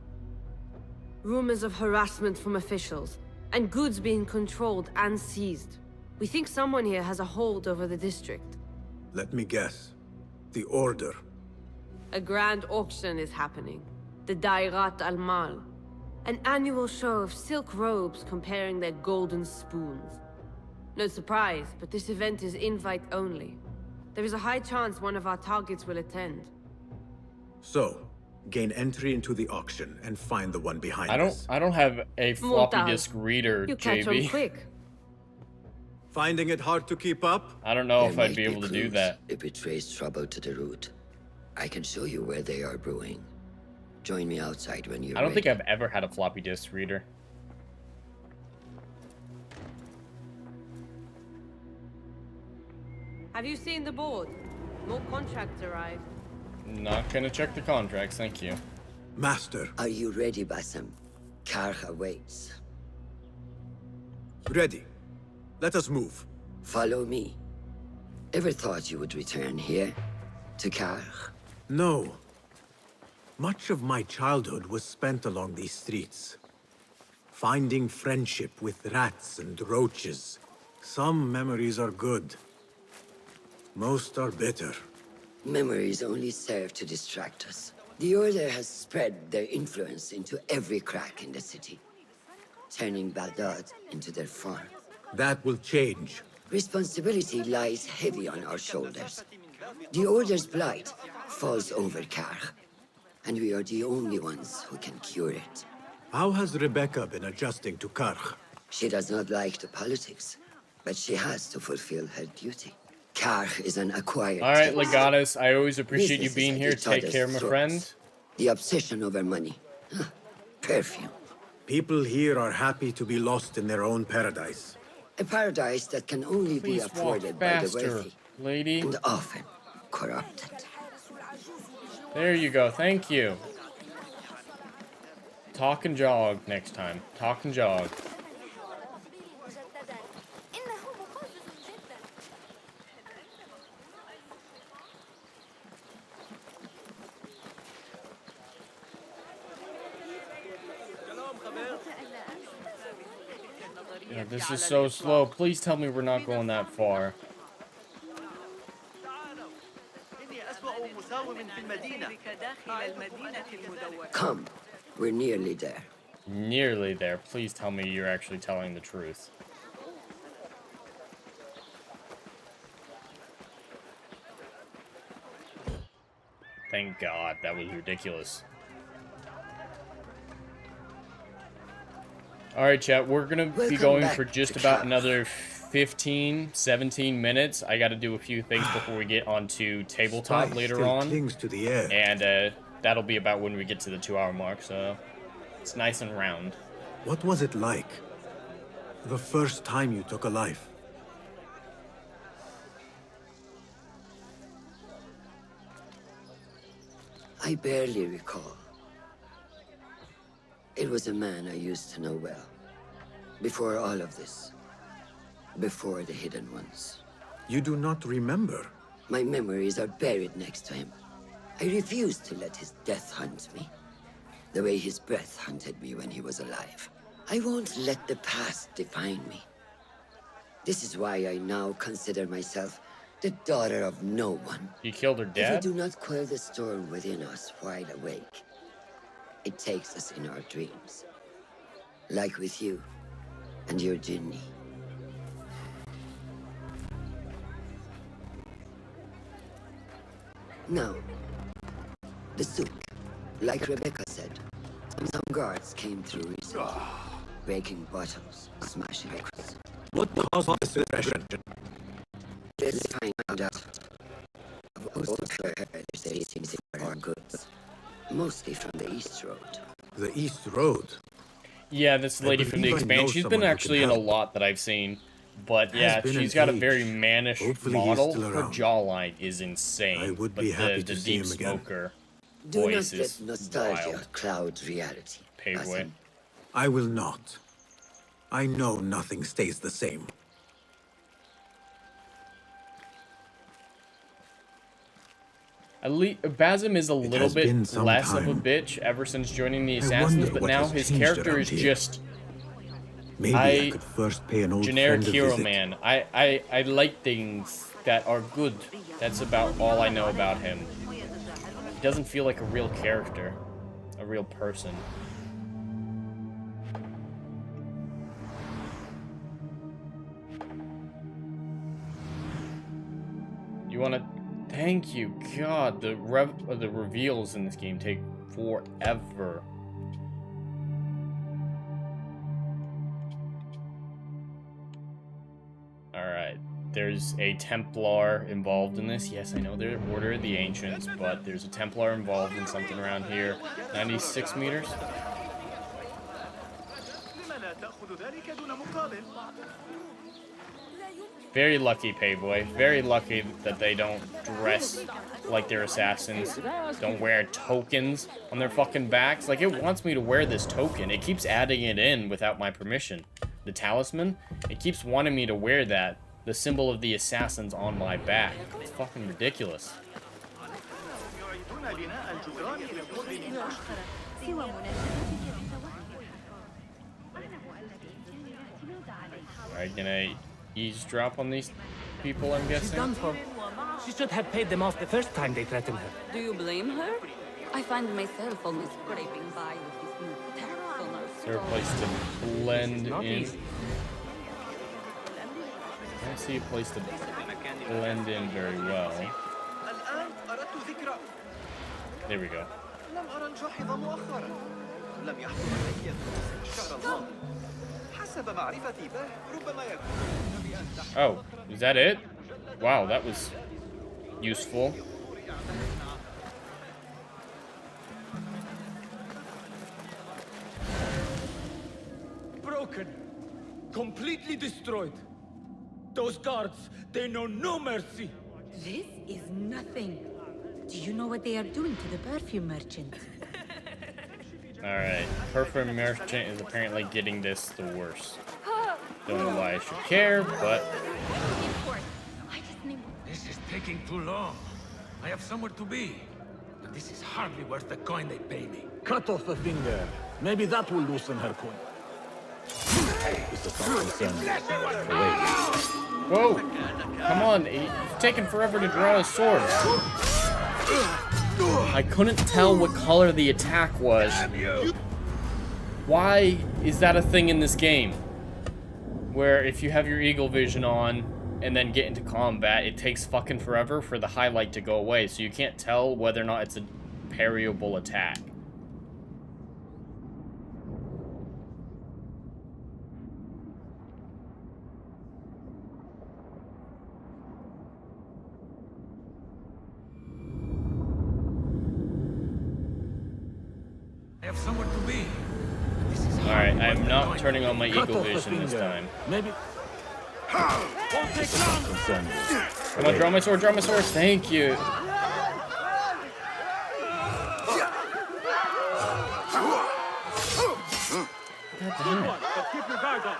Rumors of harassment from officials, and goods being controlled and seized. We think someone here has a hold over the district. Let me guess. The Order. A grand auction is happening. The Dairat al-Mal. An annual show of silk robes comparing their golden spoons. No surprise, but this event is invite only. There is a high chance one of our targets will attend. So, gain entry into the auction and find the one behind us. I don't have a floppy disk reader, You catch on JB. quick. Finding it hard to keep up? I don't know if There I'd be might able to do clues. that. It betrays trouble to the root. I can show you where they are brewing. Join me outside when you're I don't ready. think I've ever had a floppy disk reader. Have you seen the board? More contracts arrived. Not gonna check the contracts, thank you. Master. Are you ready, Basim? Karch awaits. Ready. Let us move. Follow me. Ever thought you would return here? To Karch? No. Much of my childhood was spent along these streets. Finding friendship with rats and roaches. Some memories are good. Most are bitter. Memories only serve to distract us. The Order has spread their influence into every crack in the city, turning Baghdad into their farm. That will change. Responsibility lies heavy on our shoulders. The Order's blight falls over Karch. and we are the only ones who can cure it. How has Rebecca been adjusting to Karch? She does not like the politics, but she has to fulfill her duty. Karch is an acquired All right, taste. Legatus, I always appreciate you Business being is here. at each Take other's care, my throats. friend. The obsession over money. Perfume. People here are happy to be lost in their own paradise. A paradise that can only be Please walk afforded by the faster, wealthy. lady. And often corrupted. There you go. Thank you. Talk and jog next time. Talk and jog. Yeah, this is so slow. Please tell me we're not going that far. Come, we're nearly there. Nearly there. Please tell me you're actually telling the truth. Thank God. That was ridiculous. Alright, chat. We're going to be Welcome going back for just to about Karch. another 15, 17 minutes. I got to do a few things before we get onto tabletop Spice later still on. clings to the air. And that'll be about when we get to the 2-hour mark, so it's nice and round. What was it like? The first time you took a life? I barely recall. It was a man I used to know well. Before all of this. Before the Hidden Ones. You do not remember? My memories are buried next to him. I refuse to let his death hunt me. The way his breath hunted me when he was alive. I won't let the past define me. This is why I now consider myself the daughter of no one. You killed her If dad? we do not quell the storm within us while awake, it takes us in our dreams. Like with you and your Jinni. Now, the souk, like Rebecca said, some guards came through recently, breaking bottles, smashing records. What caused this impression? Let's find out. I've also heard they seem our goods, mostly from the East Road. The East Road? Yeah, this I lady from the believe I know expansion. She's been someone who actually can in a help. lot that I've seen. But Has yeah, been she's an got a age. very mannish Hopefully he's model. still Her around. jawline is insane. I would but be happy the to see deep him again. smoker Do not voice let is nostalgia wild. cloud reality. Pave way. Basim. I will not. I know nothing stays the same. Basim is a little has been bit some less of a time. bitch ever since joining the I Assassins, wonder but what now has his changed character around is here. just Maybe I could first pay an old generic friend a hero visit. man. I like things that are good. That's about all I know about him. He doesn't feel like a real character, a real person. You want to? Thank you, God. The reveals in this game take forever. Alright, there's a Templar involved in this. Yes, I know they're Order of the Ancients, but there's a Templar involved in something around here. 96 meters? Very lucky, Paveway. Very lucky that they don't dress like they're assassins. Don't wear tokens on their fucking backs. Like, it wants me to wear this token. It keeps adding it in without my permission. The talisman, it keeps wanting me to wear that. The symbol of the assassins on my back. It's fucking ridiculous. Alright, gonna eavesdrop on these people, I'm She's guessing? done for. She should have paid them off the first time they threatened her. Do you blame her? I find myself only scraping by with these new attacks on our Is there a place to blend Not in? easy. I see a place to blend in very well. There we go. شعرا جحظ مؤخرا لم يحضر إلي الشعر الماضي حسب معرفتي به ربما يكون بأن Oh, is that it? Wow, that was useful. Broken. Completely destroyed. Those guards, they know no mercy. This is nothing. Do you know what they are doing to the perfume merchant? Alright, perfume merchant is apparently getting this the worst. Don't know why I should care, but... This is taking too long. I have somewhere to be. But this is hardly worth the coin they pay me. Cut off a finger. Maybe that will loosen her coin. Whoa! Come on, he's taking forever to draw his sword. I couldn't tell what color the attack was. Why is that a thing in this game? Where if you have your eagle vision on and then get into combat, it takes fucking forever for the highlight to go away, so you can't tell whether or not it's a parryable attack. I have somewhere to be. Alright, I'm not turning on my eagle vision this time. Maybe. Come on, draw my sword, draw my sword. Thank you. Keep your guard up.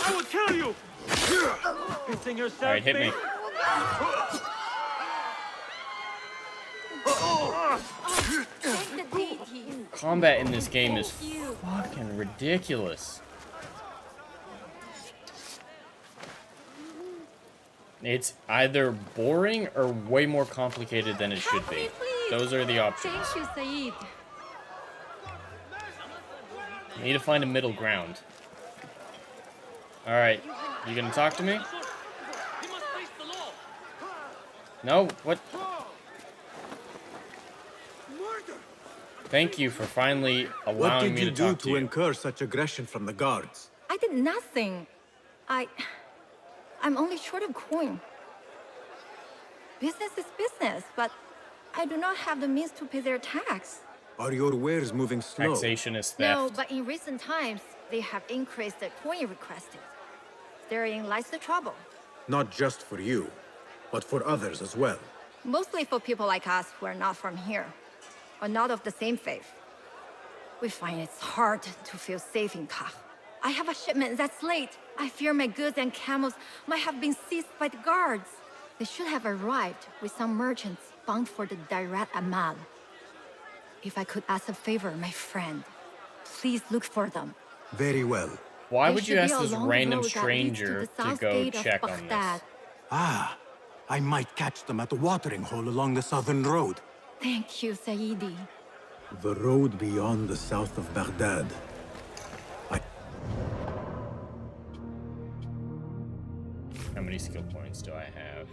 I will kill you. Pissing yourself. Alright, hit me. Combat in this game is fucking ridiculous. It's either boring or way more complicated than it should be. Those are the options. Thank you, Said. I need to find a middle ground. Alright, you gonna talk to me? No? What? Thank you for finally allowing me to talk to you. What did you do to incur such aggression from the guards? I did nothing. I'm only short of coin. Business is business, but I do not have the means to pay their tax. Are your wares moving slow? Taxation is theft. No, but in recent times, they have increased the coin requested. Therein lies the trouble. Not just for you, but for others as well. Mostly for people like us who are not from here, or not of the same faith. We find it's hard to feel safe in Kach. I have a shipment that's late. I fear my goods and camels might have been seized by the guards. They should have arrived with some merchants bound for the Dairat Amal. If I could ask a favor, my friend, please look for them. Very well. Why would you ask this random stranger to go check on this? Ah, I might catch them at the watering hole along the southern road. Thank you, Saidi. The road beyond the south of Baghdad. How many skill points do I have?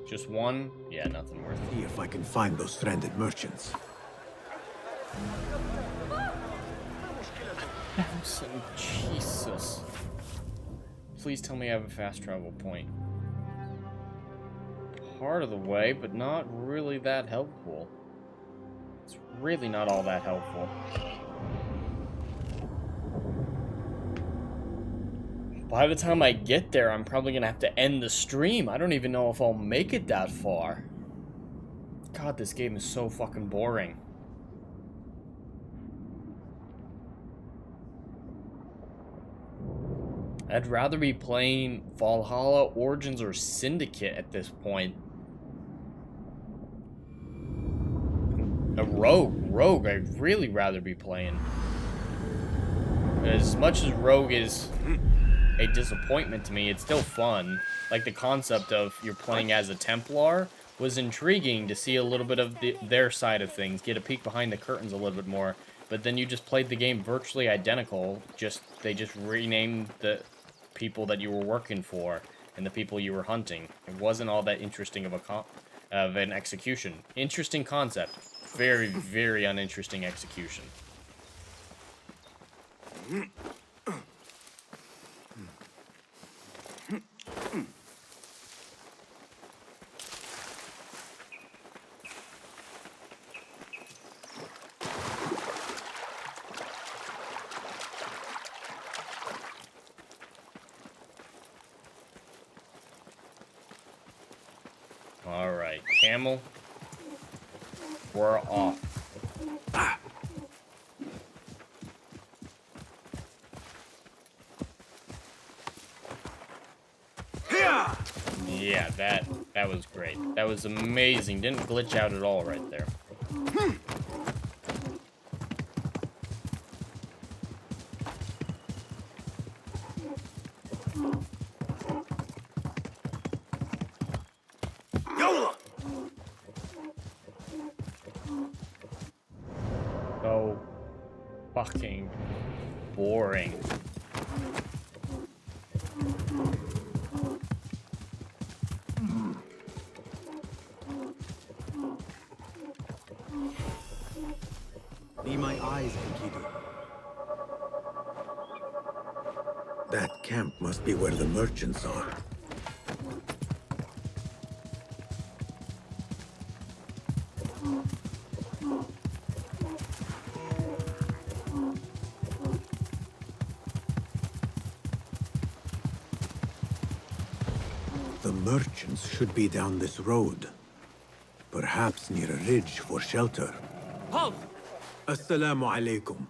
Just one? Yeah, nothing worth it. See if I can find those stranded merchants. Jesus. Please tell me I have a fast travel point. Part of the way, but not really that helpful. It's really not all that helpful. By the time I get there, I'm probably gonna have to end the stream. I don't even know if I'll make it that far. God, this game is so fucking boring. I'd rather be playing Valhalla, Origins, or Syndicate at this point. A Rogue I'd really rather be playing. As much as Rogue is a disappointment to me, it's still fun. Like, the concept of you're playing as a Templar was intriguing to see a little bit of their side of things, get a peek behind the curtains a little bit more. But then you just played the game virtually identical, they just renamed the people that you were working for and the people you were hunting. It wasn't all that interesting of an execution. Interesting concept. very, very uninteresting execution. All right, camel, we're off. Yeah, that was great. That was amazing. Didn't glitch out at all right there. So fucking boring. Be my eyes, Enkidu. That camp must be where the merchants are. The merchants should be down this road. Perhaps near a ridge for shelter. Halt! Assalamu alaikum.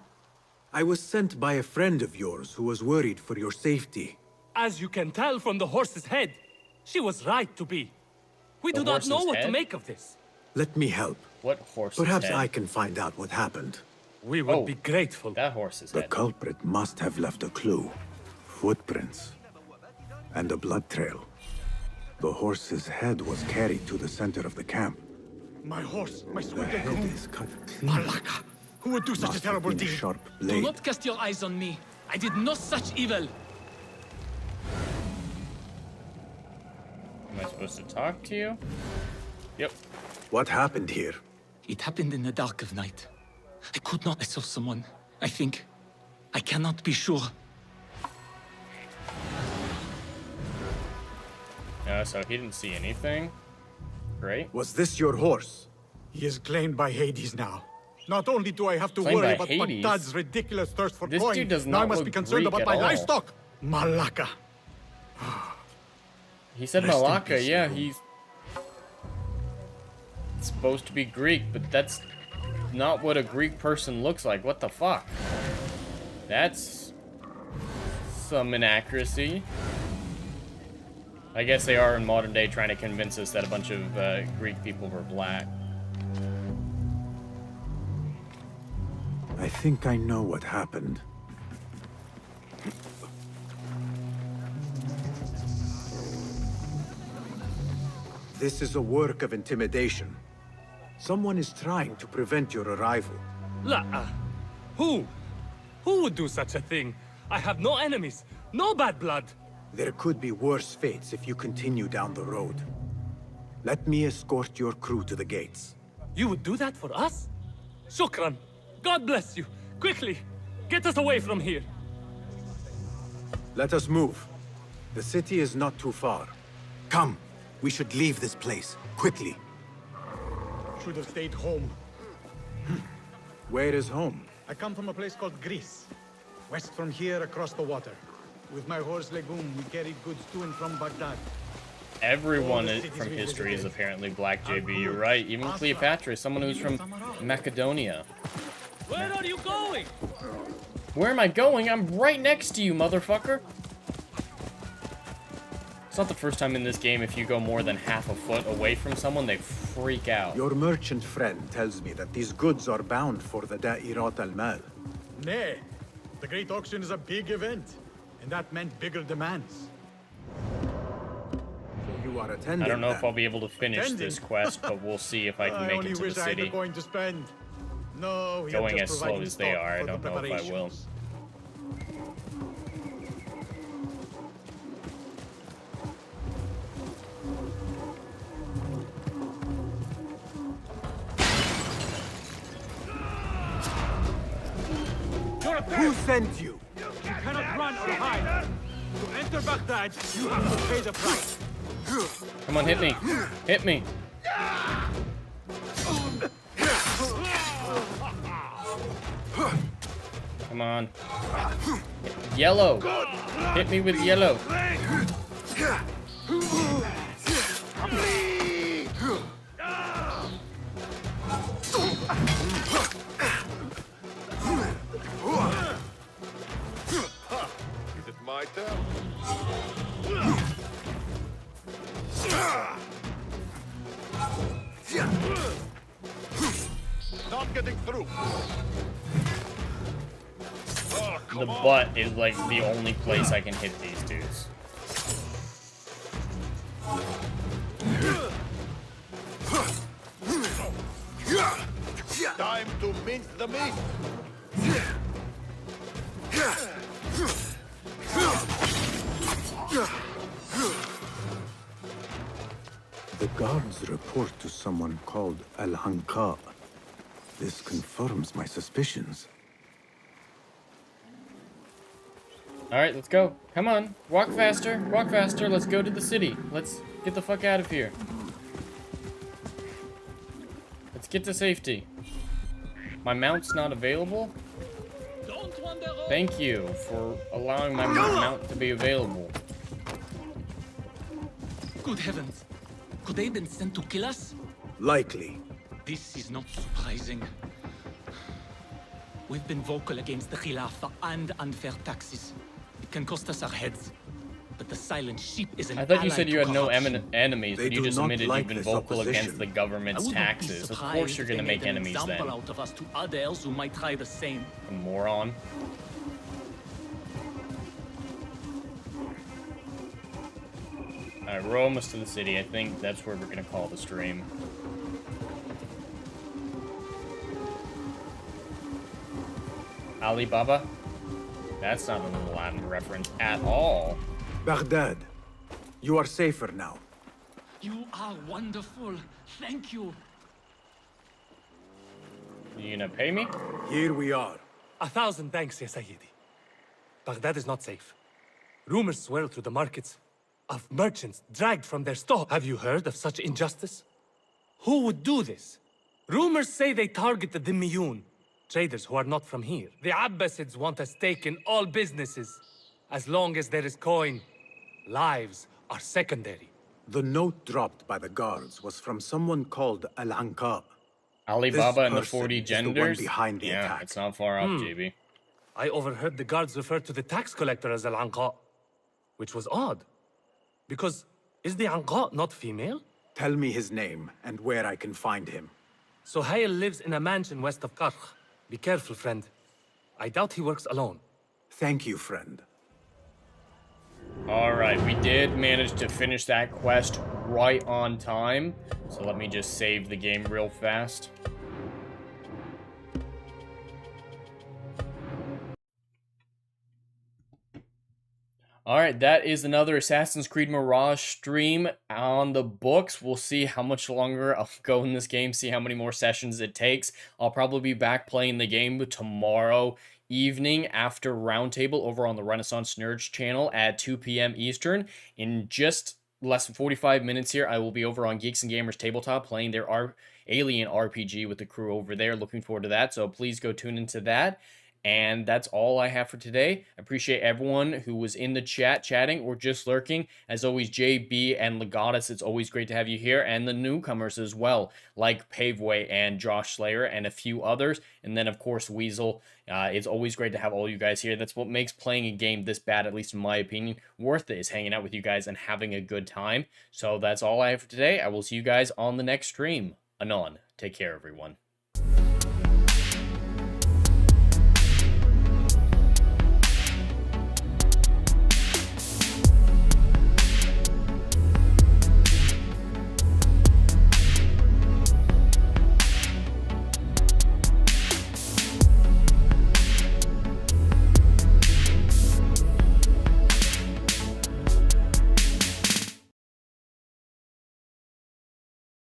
I was sent by a friend of yours who was worried for your safety. As you can tell from the horse's head, she was right to be. We do not know what to make of this. Let me help. What horse's Perhaps head? I can find out what happened. We would be grateful. That horse's The head. culprit must have left a clue. Footprints. And a blood trail. The horse's head was carried to the center of the camp. My horse, my The sweet head groom. is cut clean. Malaka! Who would do such a Must have terrible been a deed? sharp Do blade. not cast your eyes on me. I did no such evil. Am I supposed to talk to you? Yep. What happened here? It happened in the dark of night. I could not. I saw someone. I think. I cannot be sure. So he didn't see anything. Great. Was this your horse? He is claimed by Hades now. Not only do I have to Claimed worry by about Hades? Baghdad's ridiculous thirst for This coin, dude does now I not must look be concerned Greek about at my all. livestock. Malaka. He said Rest in Malacca, peace, yeah, Groom. he's supposed to be Greek, but that's not what a Greek person looks like. What the fuck? That's some inaccuracy. I guess they are in modern day trying to convince us that a bunch of Greek people were black. I think I know what happened. This is a work of intimidation. Someone is trying to prevent your arrival. Who? Who would do such a thing? I have no enemies, no bad blood. There could be worse fates if you continue down the road. Let me escort your crew to the gates. You would do that for us? Shukran. God bless you. Quickly, get us away from here. Let us move. The city is not too far. Come, we should leave this place, quickly. Should have stayed home. Where is home? I come from a place called Greece. West from here, across the water. With my horse Legume, we carried goods to and from Baghdad. Everyone from history is apparently black, JB. You're right. Even Cleopatra is someone who's from Macedonia. Where are you going? Where am I going? I'm right next to you, motherfucker. It's not the first time in this game if you go more than half a foot away from someone, they freak out. Your merchant friend tells me that these goods are bound for the Da'irat al-Mal. Nay, the Great Auction is a big event, and that meant bigger demands. You are attending. I don't know if then? I'll be able to finish Attending? this quest, but we'll see if I can make only it to wish the I had the city. coin to spend. No, we are Going just as slow providing as they stock are, I for the don't know if I will. preparations. Who sent you? You cannot run or hide. To enter Baghdad, you have to pay the price. Come on, hit me. Hit me. Come on. Yellow. Hit me with yellow. Is it my turn? Not getting through. Oh, The butt is like the only place I can hit these dudes. Time to mince the meat. The guards report to someone called Al-Hanqa. This confirms my suspicions. Alright, let's go. Come on. Walk faster. Walk faster. Let's go to the city. Let's get the fuck out of here. Let's get to safety. My mount's not available? Thank you for allowing my mount to be available. Good heavens. Could they have been sent to kill us? Likely. This is not surprising. We've been vocal against the Khilafah and unfair taxes. It can cost us our heads. But the silent sheep is an I thought you ally said you to had no corruption. enemies, They but you do just not admitted like you've been this vocal opposition. against the government's I wouldn't be taxes. Of surprised course you're if gonna they make made an enemies example then. out of us to others who might try the same. A moron. Alright, we're almost to the city. I think that's where we're gonna call the stream. Alibaba? That's not a Latin reference at all. Baghdad. You are safer now. You are wonderful. Thank you. You gonna pay me? Here we are. 1,000 thanks, Ya Sayyidi. Baghdad is not safe. Rumors swirl through the markets of merchants dragged from their store. Have you heard of such injustice? Who would do this? Rumors say they targeted the Miyun, traders who are not from here. The Abbasids want a stake in all businesses. As long as there is coin, lives are secondary. The note dropped by the guards was from someone called Al-Hanqa. Alibaba and the person 40 is the one genders? behind the Yeah, attack. it's not far off, JB. I overheard the guards refer to the tax collector as Al-Anqa, which was odd. Because is the Anqa not female? Tell me his name and where I can find him. Suhail lives in a mansion west of Karkh. Be careful, friend. I doubt he works alone. Thank you, friend. Alright, we did manage to finish that quest right on time. So let me just save the game real fast. Alright, that is another Assassin's Creed Mirage stream on the books. We'll see how much longer I'll go in this game, see how many more sessions it takes. I'll probably be back playing the game tomorrow evening after Roundtable over on the Renaissance Nerds channel at 2 p.m. Eastern. In just less than 45 minutes here, I will be over on Geeks and Gamers Tabletop playing their Alien RPG with the crew over there. Looking forward to that, so please go tune into that. And that's all I have for today. I appreciate everyone who was in the chat chatting or just lurking. As always, JB and Legatus, it's always great to have you here. And the newcomers as well, like Paveway and Josh Slayer and a few others. And then, of course, Weasel. It's always great to have all you guys here. That's what makes playing a game this bad, at least in my opinion, worth it, is hanging out with you guys and having a good time. So that's all I have for today. I will see you guys on the next stream. Anon. Take care, everyone.